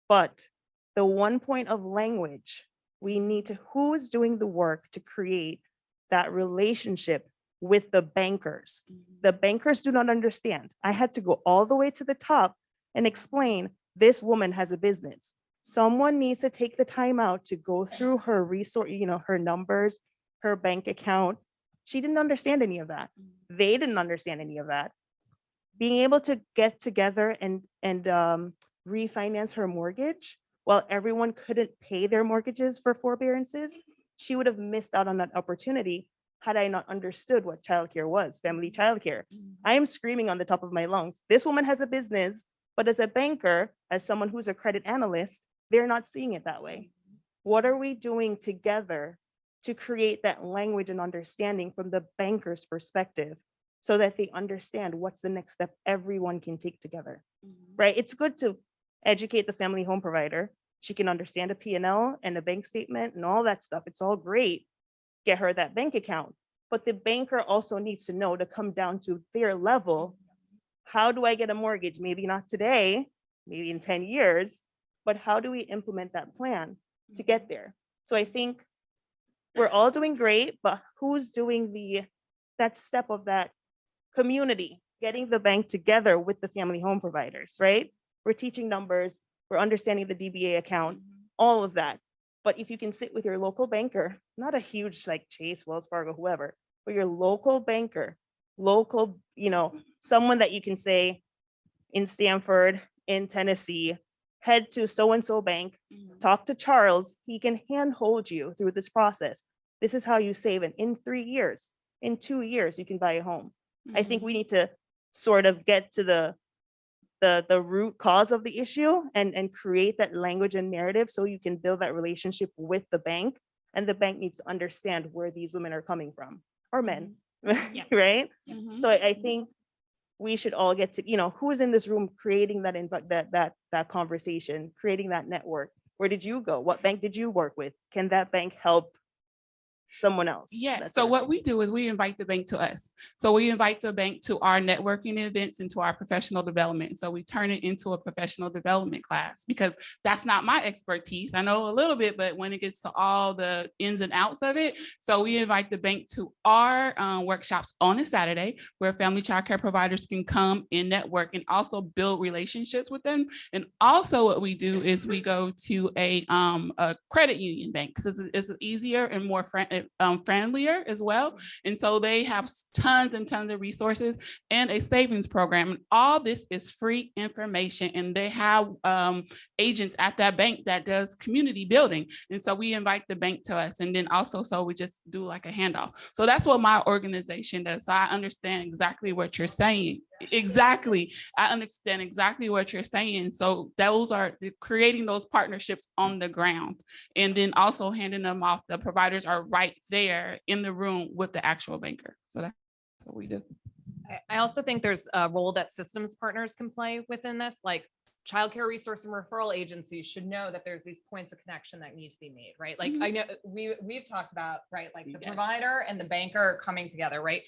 but the one point of language, we need to, who's doing the work to create that relationship with the bankers? The bankers do not understand. I had to go all the way to the top and explain, this woman has a business. Someone needs to take the time out to go through her resource, her numbers, her bank account. She didn't understand any of that. They didn't understand any of that. Being able to get together and refinance her mortgage while everyone couldn't pay their mortgages for forbearances, she would have missed out on that opportunity had I not understood what childcare was, family childcare. I am screaming on the top of my lungs. This woman has a business, but as a banker, as someone who's a credit analyst, they're not seeing it that way. What are we doing together to create that language and understanding from the banker's perspective so that they understand what's the next step everyone can take together, right? It's good to educate the family home provider. She can understand a P&L and a bank statement and all that stuff. It's all great. Get her that bank account. but the banker also needs to know to come down to their level. How do I get a mortgage? Maybe not today, maybe in 10 years, but how do we implement that plan to get there? So I think we're all doing great, but who's doing that step of that community, getting the bank together with the family home providers, right? We're teaching numbers, we're understanding the DBA account, all of that. But if you can sit with your local banker, not a huge like Chase, Wells Fargo, whoever, but your local banker, local, someone that you can say in Stanford, in Tennessee, head to so-and-so bank, talk to Charles, he can handhold you through this process. This is how you save, and in 3 years, in 2 years, you can buy a home. I think we need to sort of get to the root cause of the issue and create that language and narrative so you can build that relationship with the bank, and the bank needs to understand where these women are coming from, or men, right? So I think we should all get to, who is in this room creating that conversation, creating that network. Where did you go? What bank did you work with? Can that bank help someone else? Yeah. So what we do is we invite the bank to us. So we invite the bank to our networking events and to our professional development. So we turn it into a professional development class, because that's not my expertise. I know a little bit, but when it gets to all the ins and outs of it, so we invite the bank to our workshops on a Saturday, where family child care providers can come and network and also build relationships with them. And also what we do is we go to a credit union bank, because it's easier and more friendlier as well. And so they have tons and tons of resources and a savings program. And all this is free information. And they have agents at that bank that does community building. And so we invite the bank to us. And then also, so we just do like a handoff. So that's what my organization does. So I understand exactly what you're saying. Exactly. I understand exactly what you're saying. So those are creating those partnerships on the ground, and then also handing them off. The providers are right there in the room with the actual banker. So that's what we do. I also think there's a role that systems partners can play within this, like childcare resource and referral agencies should know that there's these points of connection that need to be made, right? Like I know we've talked about, right? Like the provider and the banker coming together, right?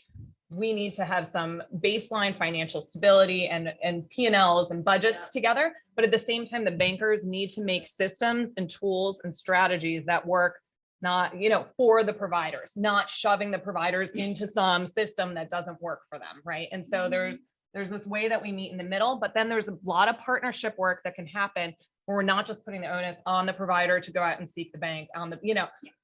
We need to have some baseline financial stability and P&Ls and budgets together. But at the same time, the bankers need to make systems and tools and strategies that work, not, for the providers, not shoving the providers into some system that doesn't work for them, right? And so there's this way that we meet in the middle, but then there's a lot of partnership work that can happen where we're not just putting the onus on the provider to go out and seek the bank on the,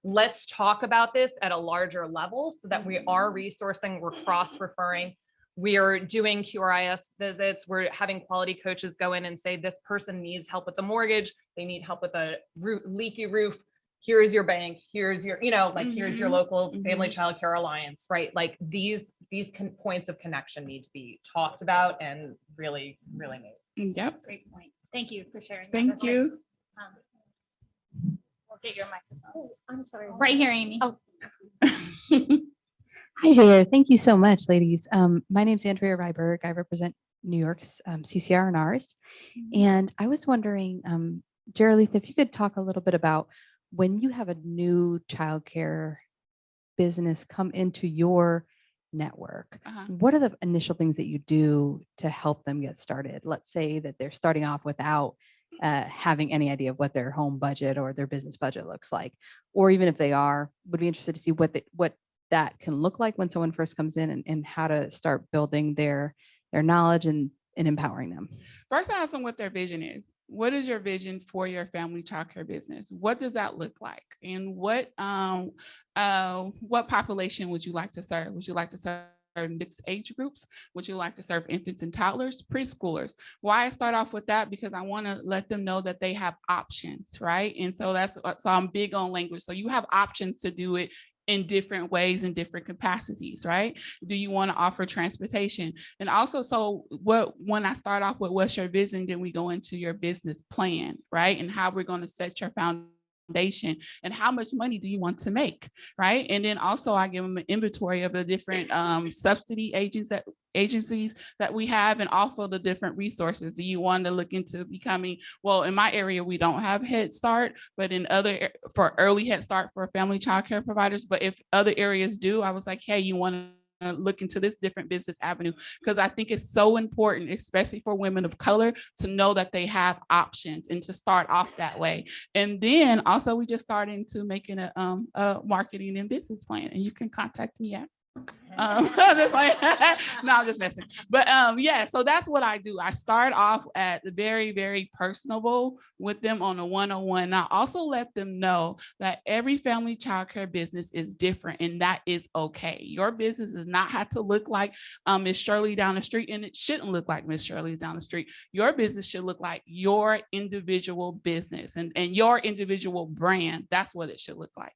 let's talk about this at a larger level so that we are resourcing, we're cross-referring, we are doing QRIS visits, we're having quality coaches go in and say, this person needs help with the mortgage, they need help with a leaky roof, here's your bank, here's your, here's your local family child care alliance, right? Like these points of connection need to be talked about and really made. Yep. Great point. Thank you for sharing. Thank you. We'll get your microphone. Oh, I'm sorry. Right here, Amy. Oh. Hi there. Thank you so much, ladies. My name's Andrea Ryberg. I represent New York's CCR and ours. And I was wondering, Jerletha, if you could talk a little bit about when you have a new childcare business come into your network, what are the initial things that you do to help them get started? Let's say that they're starting off without having any idea of what their home budget or their business budget looks like, or even if they are, would be interested to see what that can look like when someone first comes in, and how to start building their knowledge and empowering them. First, I ask them what their vision is. What is your vision for your family childcare business? What does that look like? And what population would you like to serve? Would you like to serve mixed age groups? Would you like to serve infants and toddlers, preschoolers? Why I start off with that? Because I want to let them know that they have options, right? And so so I'm big on language. So you have options to do it in different ways, in different capacities, right? Do you want to offer transportation? And also, so when I start off with what's your vision, then we go into your business plan, right? And how we're going to set your foundation foundation, and how much money do you want to make, right? And then also I give them an inventory of the different subsidy agencies that we have, and also the different resources. Do you want to look into becoming, well, in my area, we don't have Head Start, but in other, for early Head Start for family childcare providers, but if other areas do, I was like, hey, you want to look into this different business avenue, because I think it's so important, especially for women of color, to know that they have options and to start off that way. And then also we just started into making a marketing and business plan, and you can contact me at just like, no, I'm just messing. But yeah, so that's what I do. I start off at the very, very personable with them on a one-on-one. I also let them know that every family childcare business is different, and that is okay. Your business does not have to look like Miss Shirley down the street, and it shouldn't look like Miss Shirley down the street. Your business should look like your individual business and your individual brand. That's what it should look like.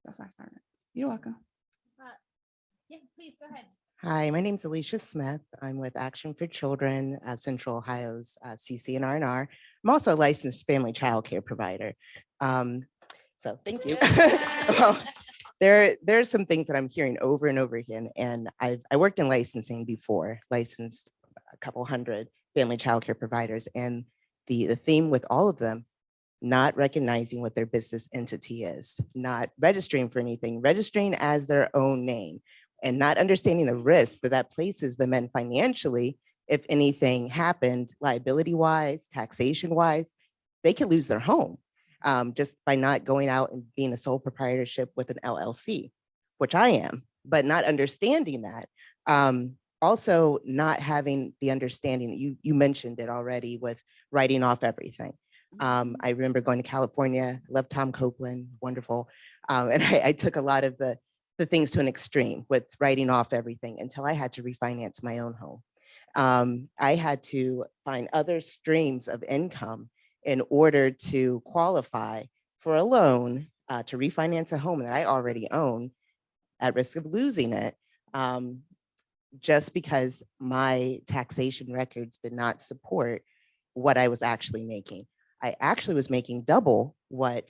That's how I started. You're welcome. Yeah, please go ahead. Hi, my name is Alicia Smith. I'm with Action for Children, Central Ohio's CC and R&R. I'm also a licensed family child care provider. So thank you. Well, there are some things that I'm hearing over and over again, and I worked in licensing before, licensed a couple hundred family child care providers, and the theme with all of them, not recognizing what their business entity is, not registering for anything, registering as their own name, and not understanding the risk that that places them in financially. If anything happened, liability-wise, taxation-wise, they could lose their home just by not going out and being a sole proprietorship with an LLC, which I am, but not understanding that. Also not having the understanding, you mentioned it already with writing off everything. I remember going to California, loved Tom Copeland, wonderful. And I took a lot of the things to an extreme with writing off everything until I had to refinance my own home. I had to find other streams of income in order to qualify for a loan to refinance a home that I already own at risk of losing it, just because my taxation records did not support what I was actually making. I actually was making double what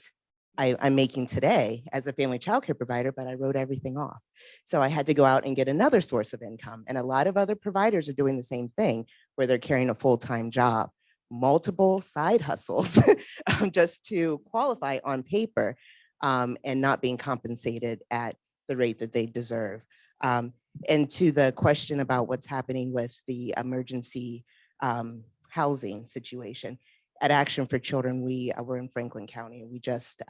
I'm making today as a family childcare provider, but I wrote everything off. So I had to go out and get another source of income. And a lot of other providers are doing the same thing, where they're carrying a full-time job, multiple side hustles just to qualify on paper, and not being compensated at the rate that they deserve. And to the question about what's happening with the emergency housing situation, at Action for Children, we're in Franklin County. We just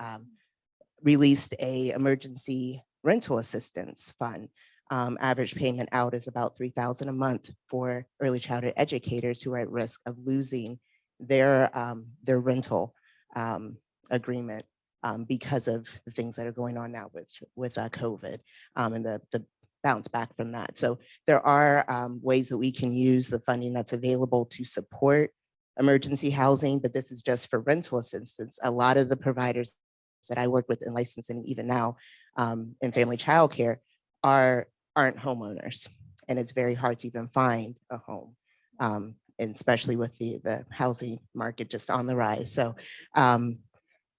released a emergency rental assistance fund. Average payment out is about $3,000 a month for early childhood educators who are at risk of losing their rental agreement because of the things that are going on now with COVID and the bounce back from that. So there are ways that we can use the funding that's available to support emergency housing, but this is just for rental assistance. A lot of the providers that I work with in licensing, even now in family childcare, aren't homeowners, and it's very hard to even find a home, and especially with the housing market just on the rise. So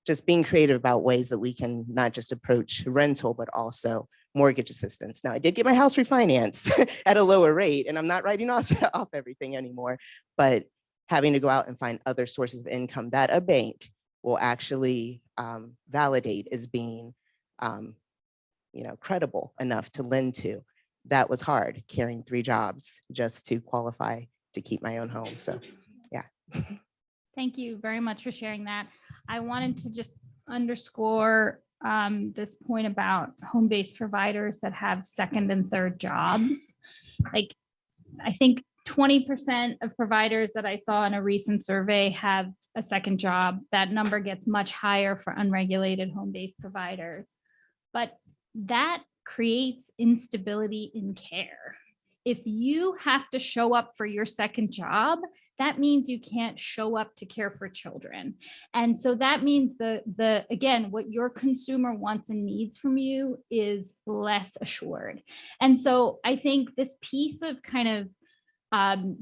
just being creative about ways that we can not just approach rental, but also mortgage assistance. Now, I did get my house refinanced at a lower rate, and I'm not writing off everything anymore, but having to go out and find other sources of income that a bank will actually validate as being credible enough to lend to. That was hard, carrying 3 jobs just to qualify to keep my own home. So yeah. Thank you very much for sharing that. I wanted to just underscore this point about home-based providers that have second and third jobs. Like, I think 20% of providers that I saw in a recent survey have a second job. That number gets much higher for unregulated home-based providers. But that creates instability in care. If you have to show up for your second job, that means you can't show up to care for children. And so that means again, what your consumer wants and needs from you is less assured. And so I think this piece of kind of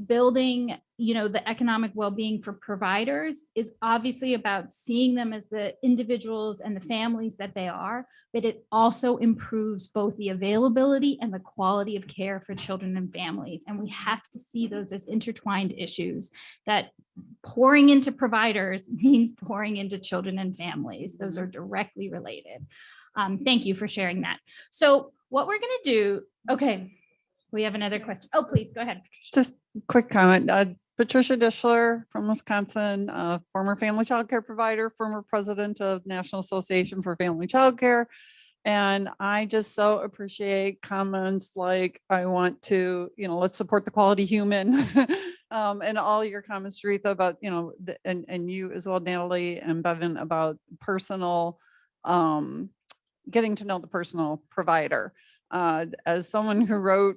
building, the economic well-being for providers is obviously about seeing them as the individuals and the families that they are, but it also improves both the availability and the quality of care for children and families. And we have to see those as intertwined issues, that pouring into providers means pouring into children and families. Those are directly related. Thank you for sharing that. So what we're going to do, okay, we have another question. Oh, please go ahead, Patricia. Just quick comment. Patricia Dischler from Wisconsin, former family child care provider, former president of National Association for Family Child Care. And I just so appreciate comments like, I want to, let's support the quality human. And all your comments, Jerletha, about, and you as well, Natalie and Bevin, about personal, getting to know the personal provider. As someone who wrote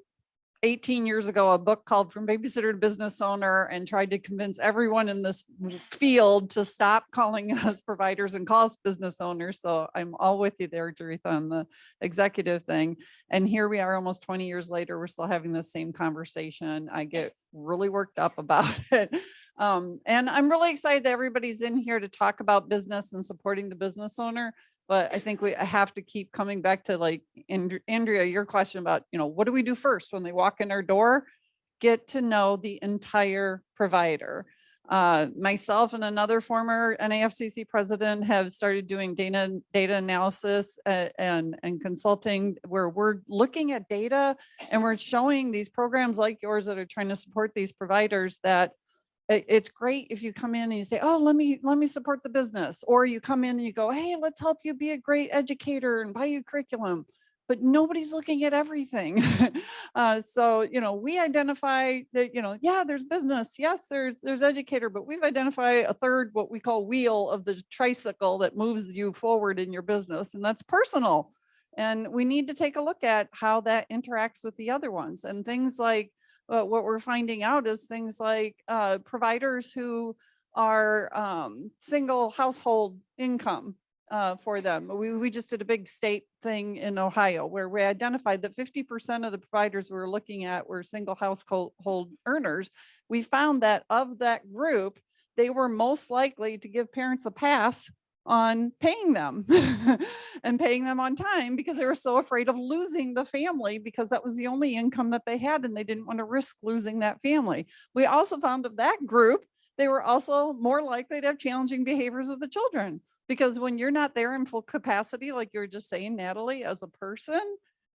18 years ago a book called From Babysitter to Business Owner and tried to convince everyone in this field to stop calling us providers and call us business owners. So I'm all with you there, Jerletha, on the executive thing. And here we are almost 20 years later, we're still having the same conversation. I get really worked up about it. And I'm really excited that everybody's in here to talk about business and supporting the business owner. But I think I have to keep coming back to, like, Andrea, your question about, what do we do first when they walk in our door? Get to know the entire provider. Myself and another former NAFCC president have started doing data analysis and consulting, where we're looking at data and we're showing these programs like yours that are trying to support these providers that it's great if you come in and you say, oh, let me support the business, or you come in and you go, hey, let's help you be a great educator and buy you curriculum, but nobody's looking at everything. So, we identify that, yeah, there's business. Yes, there's educator, but we've identified a third, what we call wheel of the tricycle that moves you forward in your business. And that's personal. And we need to take a look at how that interacts with the other ones, and things like, what we're finding out is things like providers who are single household income for them. We just did a big state thing in Ohio where we identified that 50% of the providers we were looking at were single household earners. We found that of that group, they were most likely to give parents a pass on paying them and paying them on time, because they were so afraid of losing the family, because that was the only income that they had and they didn't want to risk losing that family. We also found of that group, they were also more likely to have challenging behaviors with the children, because when you're not there in full capacity, like you were just saying, Natalie, as a person,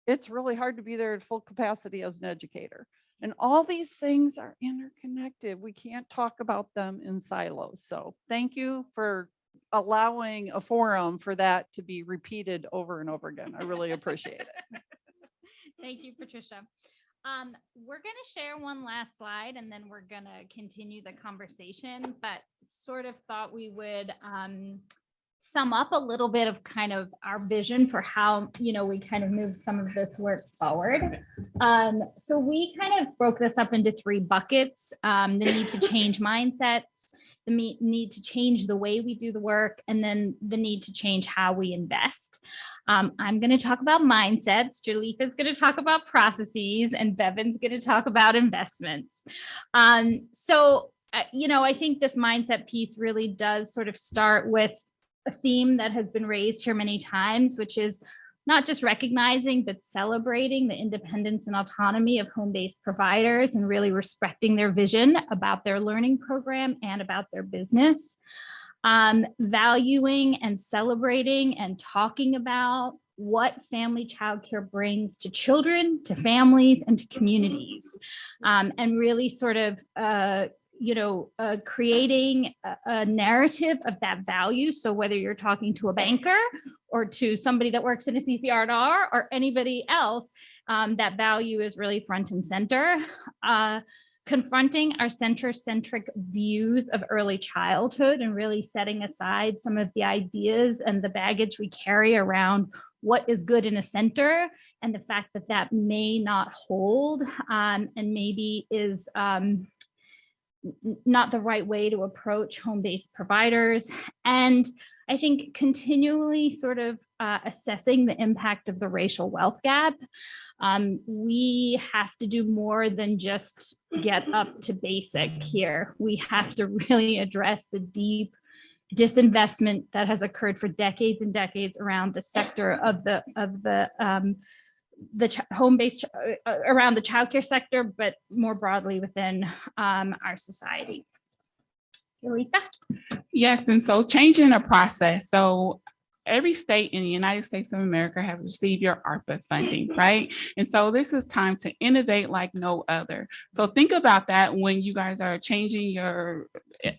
it's really hard to be there at full capacity as an educator. And all these things are interconnected. We can't talk about them in silos. So thank you for allowing a forum for that to be repeated over and over again. I really appreciate it. Thank you, Patricia. We're going to share one last slide and then we're going to continue the conversation, but sort of thought we would sum up a little bit of kind of our vision for how, we kind of move some of this work forward. So we kind of broke this up into 3 buckets: the need to change mindsets, the need to change the way we do the work, and then the need to change how we invest. I'm going to talk about mindsets. Jerletha is going to talk about processes, and Bevin's going to talk about investments. So, I think this mindset piece really does sort of start with a theme that has been raised here many times, which is not just recognizing, but celebrating the independence and autonomy of home-based providers and really respecting their vision about their learning program and about their business. Valuing and celebrating and talking about what family childcare brings to children, to families, and to communities, and really sort of creating a narrative of that value. So whether you're talking to a banker or to somebody that works in a CCR or anybody else, that value is really front and center. Confronting our center-centric views of early childhood and really setting aside some of the ideas and the baggage we carry around what is good in a center, and the fact that that may not hold and maybe is not the right way to approach home-based providers. And I think continually sort of assessing the impact of the racial wealth gap. We have to do more than just get up to basic here. We have to really address the deep disinvestment that has occurred for decades and decades around the sector of the home-based around the childcare sector, but more broadly within our society. Jerletha? Yes, and so changing a process. So every state in the United States of America has received your ARPA funding, right? And so this is time to innovate like no other. So think about that when you guys are changing your,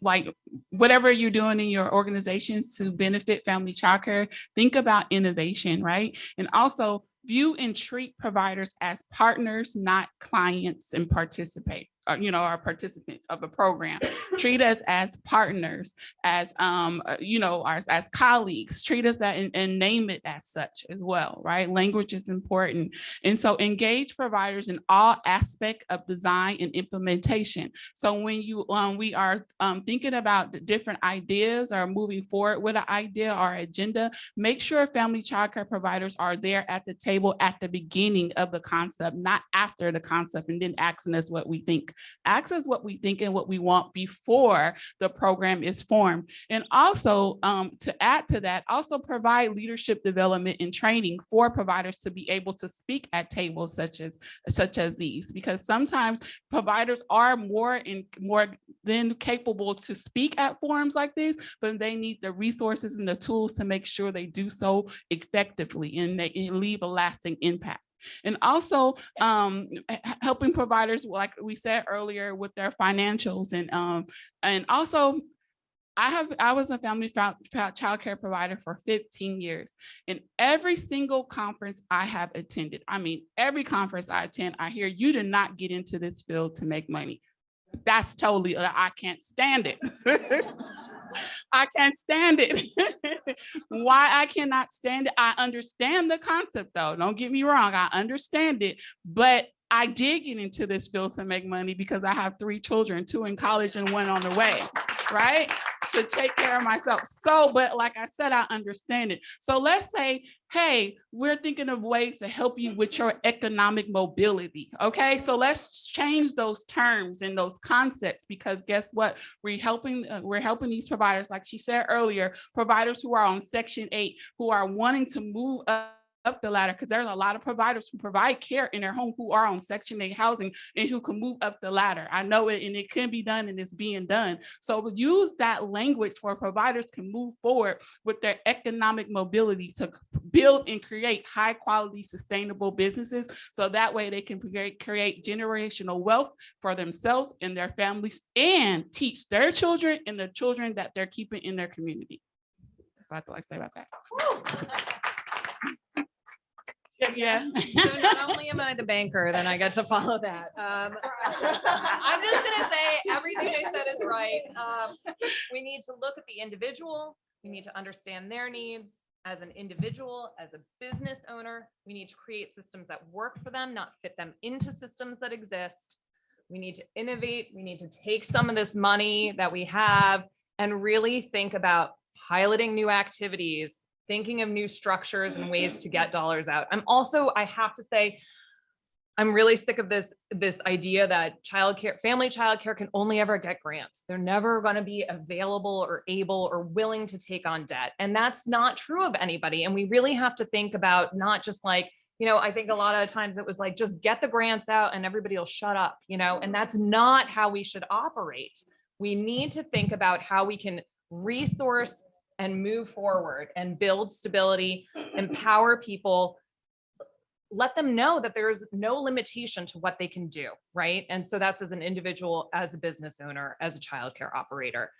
like whatever you're doing in your organizations to benefit family childcare, think about innovation, right? And also view and treat providers as partners, not clients, and participate. Our participants of the program. Treat us as partners, as as colleagues. Treat us and name it as such as well, right? Language is important, and so engage providers in all aspects of design and implementation. So when we are thinking about the different ideas or moving forward with an idea or agenda, make sure family childcare providers are there at the table at the beginning of the concept, not after the concept, and then asking us what we think. Ask us what we think and what we want before the program is formed. And also to add to that, also provide leadership development and training for providers to be able to speak at tables such as these, because sometimes providers are more than capable to speak at forums like this, but they need the resources and the tools to make sure they do so effectively and they leave a lasting impact. And also helping providers, like we said earlier, with their financials. And also I was a family child care provider for 15 years. And every single conference I have attended, every conference I attend, I hear you did not get into this field to make money. That's totally, I can't stand it. I can't stand it. Why I cannot stand it? I understand the concept though. Don't get me wrong. I understand it, but I did get into this field to make money because I have 3 children, 2 in college and 1 on the way, right? To take care of myself. So, but like I said, I understand it. So let's say, hey, we're thinking of ways to help you with your economic mobility. Okay, so let's change those terms and those concepts, because guess what? We're helping these providers, like she said earlier, providers who are on Section 8, who are wanting to move up the ladder, because there's a lot of providers who provide care in their home who are on Section 8 housing and who can move up the ladder. I know it, and it can be done, and it's being done. So use that language for providers can move forward with their economic mobility to build and create high quality, sustainable businesses. So that way they can create generational wealth for themselves and their families, and teach their children and the children that they're keeping in their community. That's what I feel like to say about that. Yeah. So not only am I the banker, then I get to follow that. I'm just gonna say everything they said is right. We need to look at the individual. We need to understand their needs as an individual, as a business owner. We need to create systems that work for them, not fit them into systems that exist. We need to innovate. We need to take some of this money that we have and really think about piloting new activities, thinking of new structures and ways to get dollars out. I have to say, I'm really sick of this idea that family childcare can only ever get grants. They're never going to be available or able or willing to take on debt. And that's not true of anybody. And we really have to think about not just like, I think a lot of times it was like, just get the grants out and everybody will shut up, and that's not how we should operate. We need to think about how we can resource and move forward and build stability, empower people, let them know that there's no limitation to what they can do, right? And so that's as an individual, as a business owner, as a childcare operator.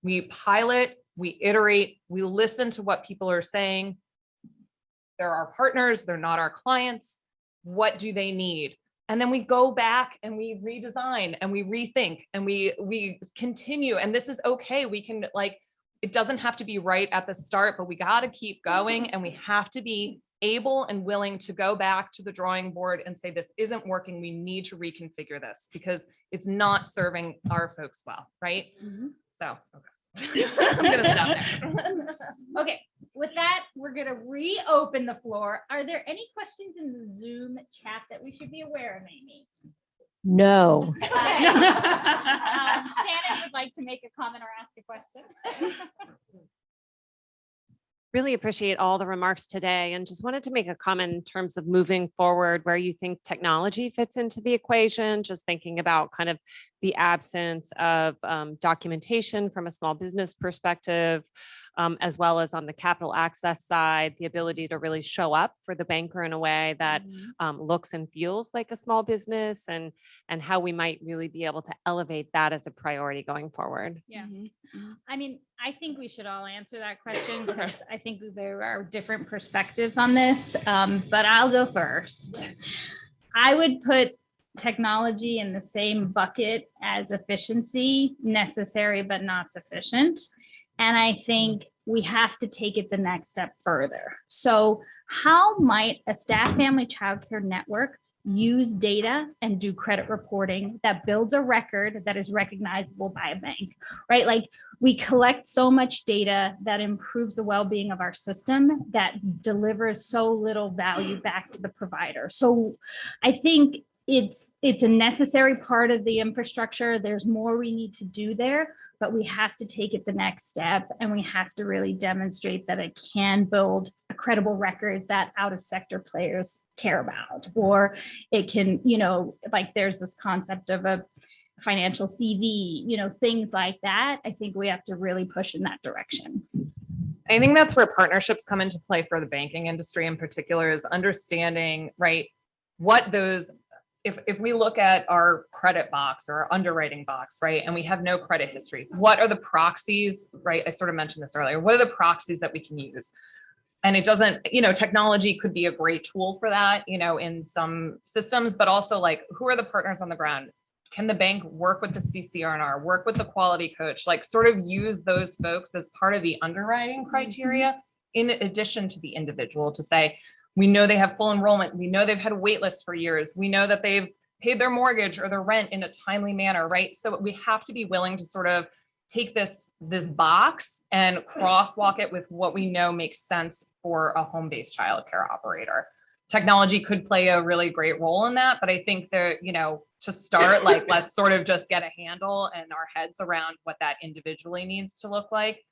We pilot, we iterate, we listen to what people are saying. They're our partners, they're not our clients. What do they need? And then we go back and we redesign and we rethink and we continue. And this is okay. We can it doesn't have to be right at the start, but we got to keep going, and we have to be able and willing to go back to the drawing board and say, this isn't working. We need to reconfigure this because it's not serving our folks well, right? So, okay. I'm gonna stop there. Okay, with that, we're gonna reopen the floor. Are there any questions in the Zoom chat that we should be aware of, Amy? No. Shannon would like to make a comment or ask a question. Really appreciate all the remarks today and just wanted to make a comment in terms of moving forward where you think technology fits into the equation, just thinking about kind of the absence of documentation from a small business perspective, as well as on the capital access side, the ability to really show up for the banker in a way that looks and feels like a small business, and how we might really be able to elevate that as a priority going forward. Yeah. I mean, I think we should all answer that question because I think there are different perspectives on this, but I'll go first. I would put technology in the same bucket as efficiency, necessary but not sufficient. And I think we have to take it the next step further. So how might a staff family childcare network use data and do credit reporting that builds a record that is recognizable by a bank, right? Like we collect so much data that improves the well-being of our system that delivers so little value back to the provider. So I think it's a necessary part of the infrastructure. There's more we need to do there, but we have to take it the next step and we have to really demonstrate that it can build a credible record that out of sector players care about, or it can, like there's this concept of a financial CV, things like that. I think we have to really push in that direction. I think that's where partnerships come into play for the banking industry in particular, is understanding, right, what those, if we look at our credit box or our underwriting box, right, and we have no credit history, what are the proxies, right? I sort of mentioned this earlier. What are the proxies that we can use? And it doesn't, technology could be a great tool for that, in some systems, but also like, who are the partners on the ground? Can the bank work with the CCR&R, work with the quality coach, like sort of use those folks as part of the underwriting criteria, in addition to the individual, to say, we know they have full enrollment. We know they've had a wait list for years. We know that they've paid their mortgage or their rent in a timely manner, right? So we have to be willing to sort of take this box and crosswalk it with what we know makes sense for a home-based childcare operator. Technology could play a really great role in that, but I think that, to start, like, let's sort of just get a handle and our heads around what that individually needs to look like.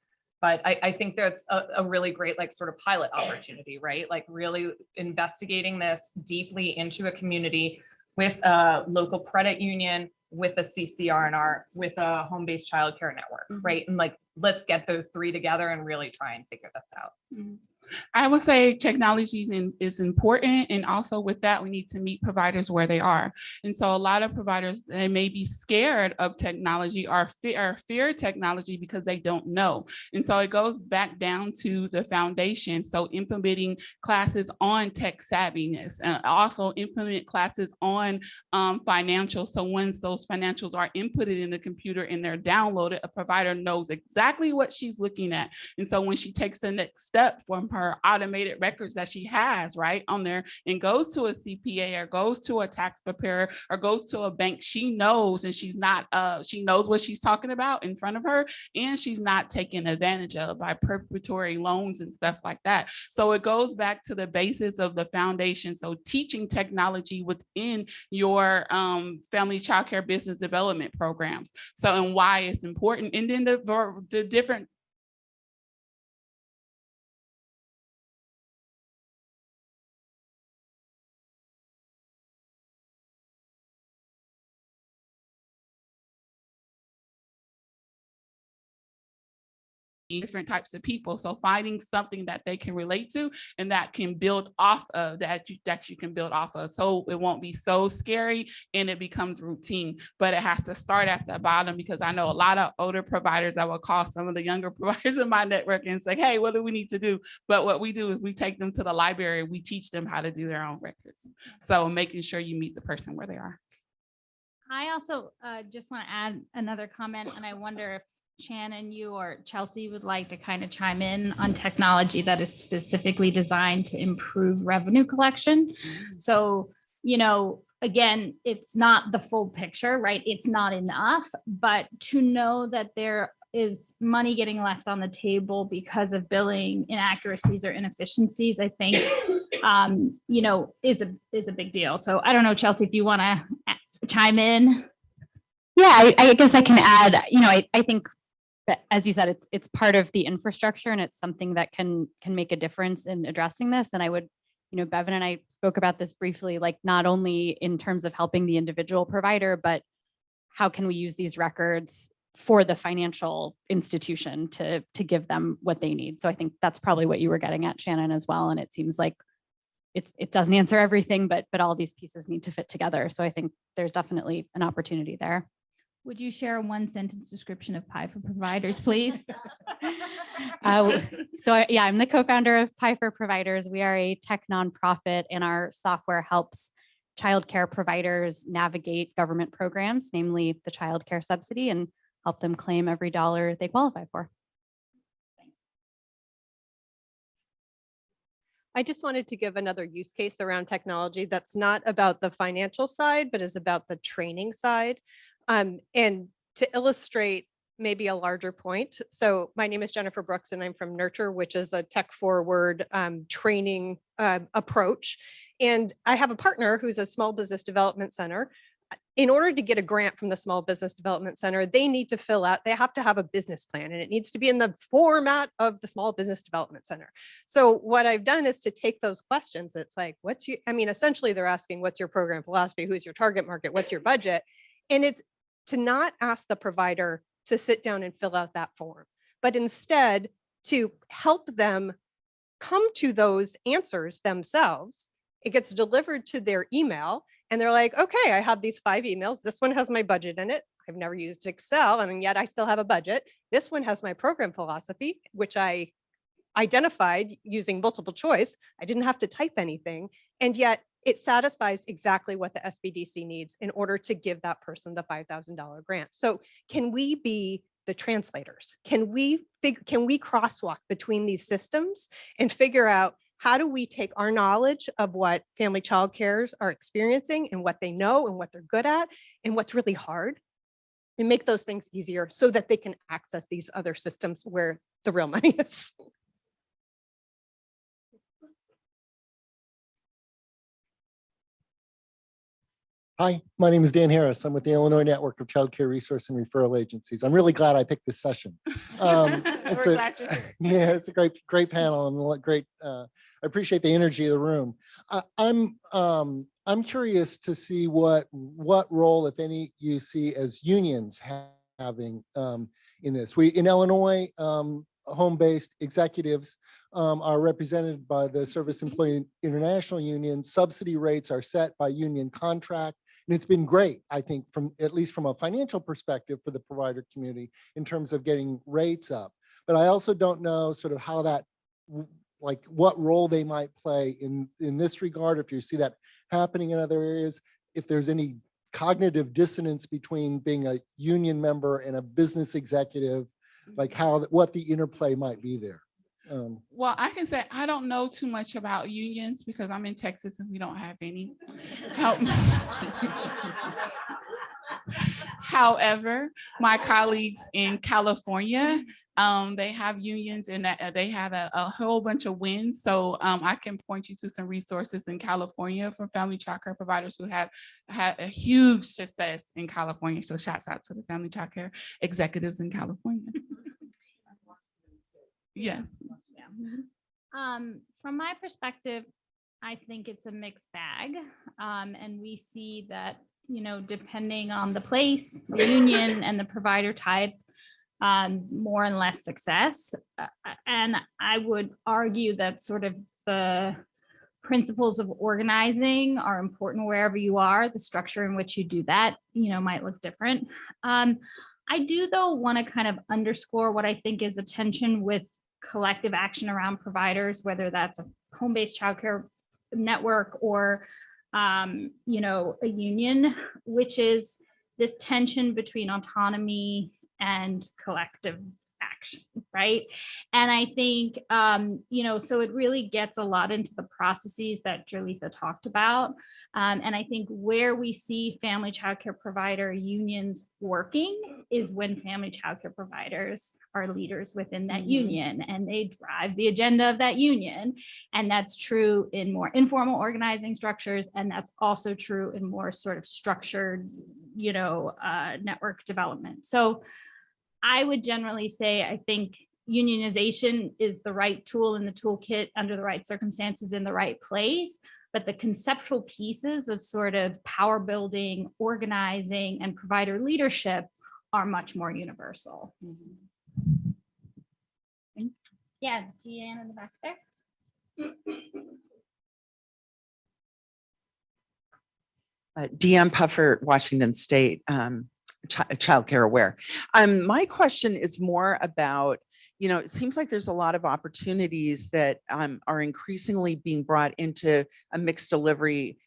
But I think that's a really great, like, sort of pilot opportunity, right? Like really investigating this deeply into a community with a local credit union, with a CCR&R, with a home-based childcare network, right? And like, let's get those three together and really try and figure this out. I would say technology is important. And also with that, we need to meet providers where they are. And so a lot of providers, they may be scared of technology or fear technology because they don't know. And so it goes back down to the foundation. So implementing classes on tech savviness, and also implement classes on financials. So once those financials are inputted in the computer and they're downloaded, a provider knows exactly what she's looking at. And so when she takes the next step from her automated records that she has right on there and goes to a CPA or goes to a tax preparer or goes to a bank, she knows, and she's not, she knows what she's talking about in front of her, and she's not taken advantage of by perpetuatory loans and stuff like that. So it goes back to the basis of the foundation. So teaching technology within your family childcare business development programs. So, and why it's important. And then the different different types of people. So finding something that they can relate to and that can build off of, that you can build off of. So it won't be so scary and it becomes routine, but it has to start at the bottom, because I know a lot of older providers, I will call some of the younger providers in my network and say, hey, what do we need to do? But what we do is we take them to the library. We teach them how to do their own records. So making sure you meet the person where they are. I also just want to add another comment, and I wonder if Shannon, you or Chelsea would like to kind of chime in on technology that is specifically designed to improve revenue collection. So, again, it's not the full picture, right? It's not enough, but to know that there is money getting left on the table because of billing inaccuracies or inefficiencies, I think, you know, is a big deal. So I don't know, Chelsea, if you want to chime in. Yeah, I guess I can add, you know, I think that, as you said, it's part of the infrastructure and it's something that can make a difference in addressing this. And I would, you know, Bevin and I spoke about this briefly, like not only in terms of helping the individual provider, but how can we use these records for the financial institution to give them what they need. So I think that's probably what you were getting at, Shannon, as well. And it seems like it doesn't answer everything, but all these pieces need to fit together. So I think there's definitely an opportunity there. Would you share a one-sentence description of Pi for Providers, please? Yeah, I'm the co-founder of Pi for Providers. We are a tech nonprofit, and our software helps childcare providers navigate government programs, namely the child care subsidy, and help them claim every dollar they qualify for. I just wanted to give another use case around technology that's not about the financial side, but is about the training side. And to illustrate maybe a larger point. So my name is Jennifer Brooks and I'm from Nurture, which is a tech forward training approach. And I have a partner who's a small business development center. In order to get a grant from the Small Business Development Center, they need to they have to have a business plan and it needs to be in the format of the Small Business Development Center. So what I've done is to take those questions. It's like, essentially they're asking, what's your program philosophy? Who's your target market? What's your budget? And it's to not ask the provider to sit down and fill out that form, but instead to help them come to those answers themselves. It gets delivered to their email. And they're like, okay, I have these 5 emails. This one has my budget in it. I've never used Excel, and yet I still have a budget. This one has my program philosophy, which I identified using multiple choice. I didn't have to type anything. And yet it satisfies exactly what the SBDC needs in order to give that person the $5,000 grant. So can we be the translators? Can we crosswalk between these systems and figure out how do we take our knowledge of what family child cares are experiencing and what they know and what they're good at and what's really hard and make those things easier so that they can access these other systems where the real money is. Hi, my name is Dan Harris. I'm with the Illinois Network of Child Care Resource and Referral Agencies. I'm really glad I picked this session. It's a great panel and great. I appreciate the energy of the room. I'm curious to see what role, if any, you see as unions having in this. In Illinois, home-based executives are represented by the Service Employee International Union. Subsidy rates are set by union contract. And it's been great, I think, at least from a financial perspective for the provider community in terms of getting rates up. But I also don't know sort of how that, like what role they might play in this regard, if you see that happening in other areas, if there's any cognitive dissonance between being a union member and a business executive, like what the interplay might be there. Well, I can say I don't know too much about unions because I'm in Texas and we don't have any. However, my colleagues in California, they have unions and they have a whole bunch of wins. So I can point you to some resources in California for family child care providers who have had a huge success in California. So shouts out to the family child care executives in California. Yes. Yeah. From my perspective, I think it's a mixed bag. And we see that, you know, depending on the place, the union and the provider type, more and less success. And I would argue that sort of the principles of organizing are important wherever you are. The structure in which you do that, you know, might look different. I do, though, want to kind of underscore what I think is a tension with collective action around providers, whether that's a home-based childcare network or, you know, a union, which is this tension between autonomy and collective action, right? And I think, so it really gets a lot into the processes that Jerletha talked about. And I think where we see family childcare provider unions working is when family childcare providers are leaders within that union and they drive the agenda of that union. And that's true in more informal organizing structures. And that's also true in more sort of structured, network development. So I would generally say, I think unionization is the right tool in the toolkit under the right circumstances in the right place. But the conceptual pieces of sort of power building, organizing, and provider leadership are much more universal. Yeah, Deanne in the back there. Deanne Puffer, Washington State, Child Care Aware. My question is more about, it seems like there's a lot of opportunities that are increasingly being brought into a mixed delivery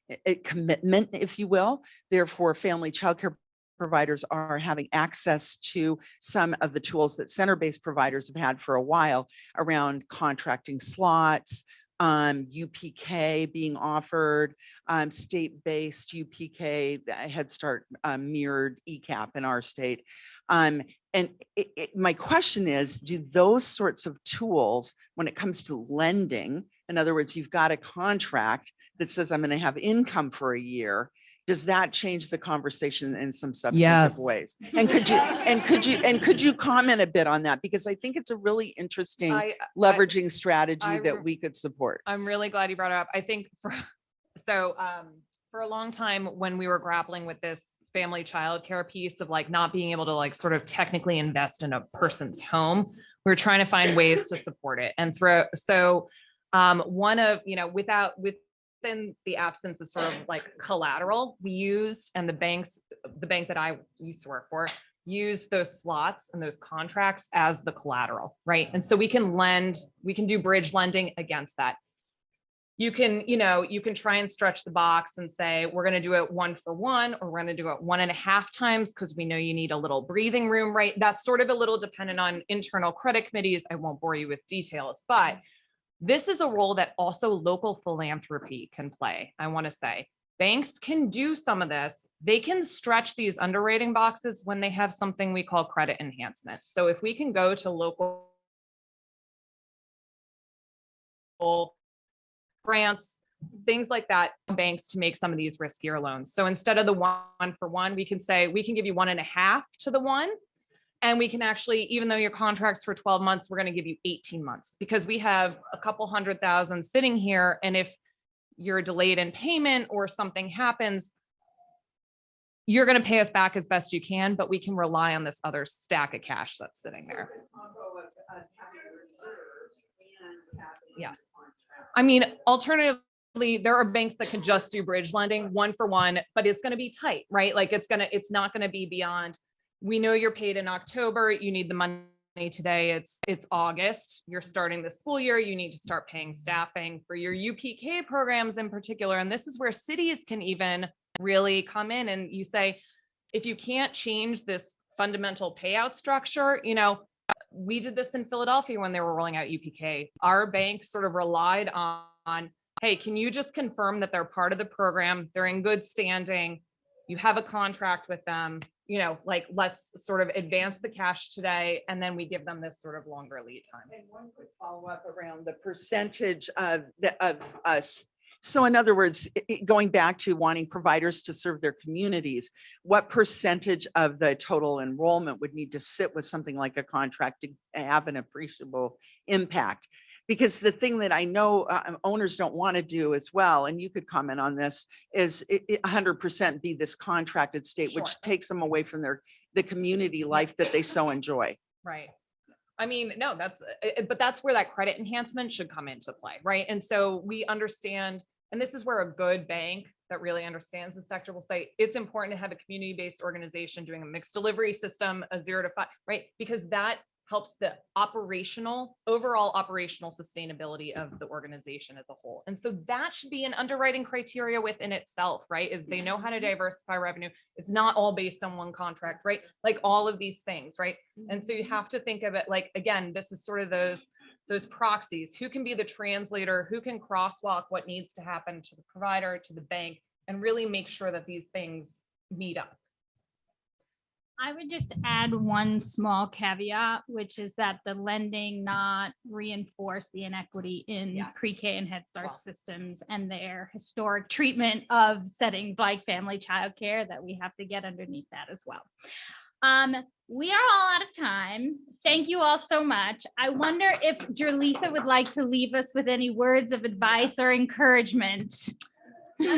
commitment, if you will. Therefore, family childcare providers are having access to some of the tools that center-based providers have had for a while around contracting slots, UPK being offered, state-based UPK, Head Start mirrored ECAP in our state. My question is, do those sorts of tools, when it comes to lending, in other words, you've got a contract that says I'm going to have income for a year, does that change the conversation in some substantive ways? And could you comment a bit on that? Because I think it's a really interesting leveraging strategy that we could support. I'm really glad you brought it up. I think for a long time when we were grappling with this family childcare piece of like not being able to like sort of technically invest in a person's home, we were trying to find ways to support it. And one of, within the absence of sort of like collateral, we used, and the bank that I used to work for used those slots and those contracts as the collateral, right? And so we can do bridge lending against that. You can try and stretch the box and say, we're going to do it 1-for-1, or we're going to do it 1.5 times because we know you need a little breathing room, right? That's sort of a little dependent on internal credit committees. I won't bore you with details, but this is a role that also local philanthropy can play. I want to say banks can do some of this. They can stretch these underwriting boxes when they have something we call credit enhancement. So if we can go to local grants, things like that, banks to make some of these riskier loans. So instead of the 1-for-1, we can say, we can give you 1.5 to the 1. And we can actually, even though your contract's for 12 months, we're going to give you 18 months because we have a couple $100,000 sitting here. And if you're delayed in payment or something happens, you're going to pay us back as best you can, but we can rely on this other stack of cash that's sitting there. Yes. I mean, alternatively, there are banks that can just do bridge lending 1-for-1, but it's going to be tight, right? Like it's not going to be beyond, we know you're paid in October, you need the money today, it's August, you're starting the school year, you need to start paying staffing for your UPK programs in particular. And this is where cities can even really come in and you say, if you can't change this fundamental payout structure, we did this in Philadelphia when they were rolling out UPK. Our bank sort of relied on, hey, can you just confirm that they're part of the program, they're in good standing, you have a contract with them, let's sort of advance the cash today, and then we give them this sort of longer lead time. And one quick follow-up around the percentage of us. So in other words, going back to wanting providers to serve their communities, what percentage of the total enrollment would need to sit with something like a contract to have an appreciable impact? Because the thing that I know owners don't want to do as well, and you could comment on this, is 100% be this contracted state, which takes them away from the community life that they so enjoy. Right. I mean, no, but that's where that credit enhancement should come into play, right? And so we understand, and this is where a good bank that really understands the sector will say, it's important to have a community-based organization doing a mixed delivery system, a 0 to 5, right? Because that helps the overall operational sustainability of the organization as a whole. And so that should be an underwriting criteria within itself, right? Is they know how to diversify revenue. It's not all based on one contract, right? Like all of these things, right? And so you have to think of it like, again, this is sort of those proxies. Who can be the translator? Who can crosswalk what needs to happen to the provider, to the bank, and really make sure that these things meet up. I would just add one small caveat, which is that the lending not reinforce the inequity in pre-K and Head Start systems and their historic treatment of settings like family childcare, that we have to get underneath that as well. We are all out of time. Thank you all so much. I wonder if Jerletha would like to leave us with any words of advice or encouragement. Well,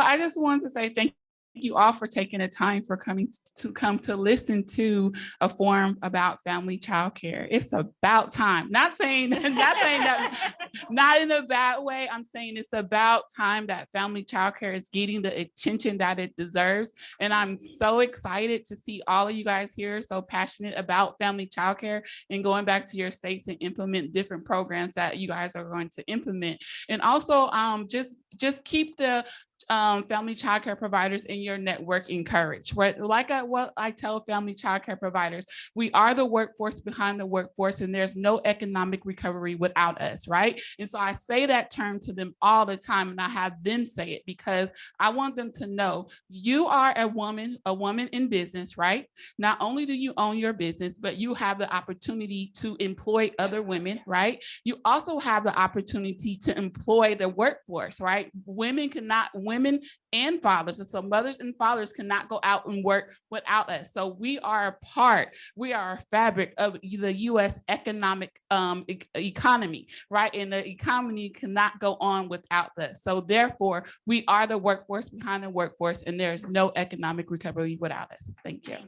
I just wanted to say thank you all for taking the time for come to listen to a forum about family childcare. It's about time. Not saying that, not in a bad way. I'm saying it's about time that family childcare is getting the attention that it deserves. And I'm so excited to see all of you guys here so passionate about family childcare and going back to your states and implement different programs that you guys are going to implement. And also just keep the family childcare providers in your network encouraged, right? Like what I tell family childcare providers, we are the workforce behind the workforce, and there's no economic recovery without us, right? And so I say that term to them all the time, and I have them say it because I want them to know you are a woman in business, right? Not only do you own your business, but you have the opportunity to employ other women, right? You also have the opportunity to employ the workforce, right? Women and fathers, and so mothers and fathers cannot go out and work without us. So we are a fabric of the U.S. economic economy, right? And the economy cannot go on without us. So therefore, we are the workforce behind the workforce, and there is no economic recovery without us. Thank you.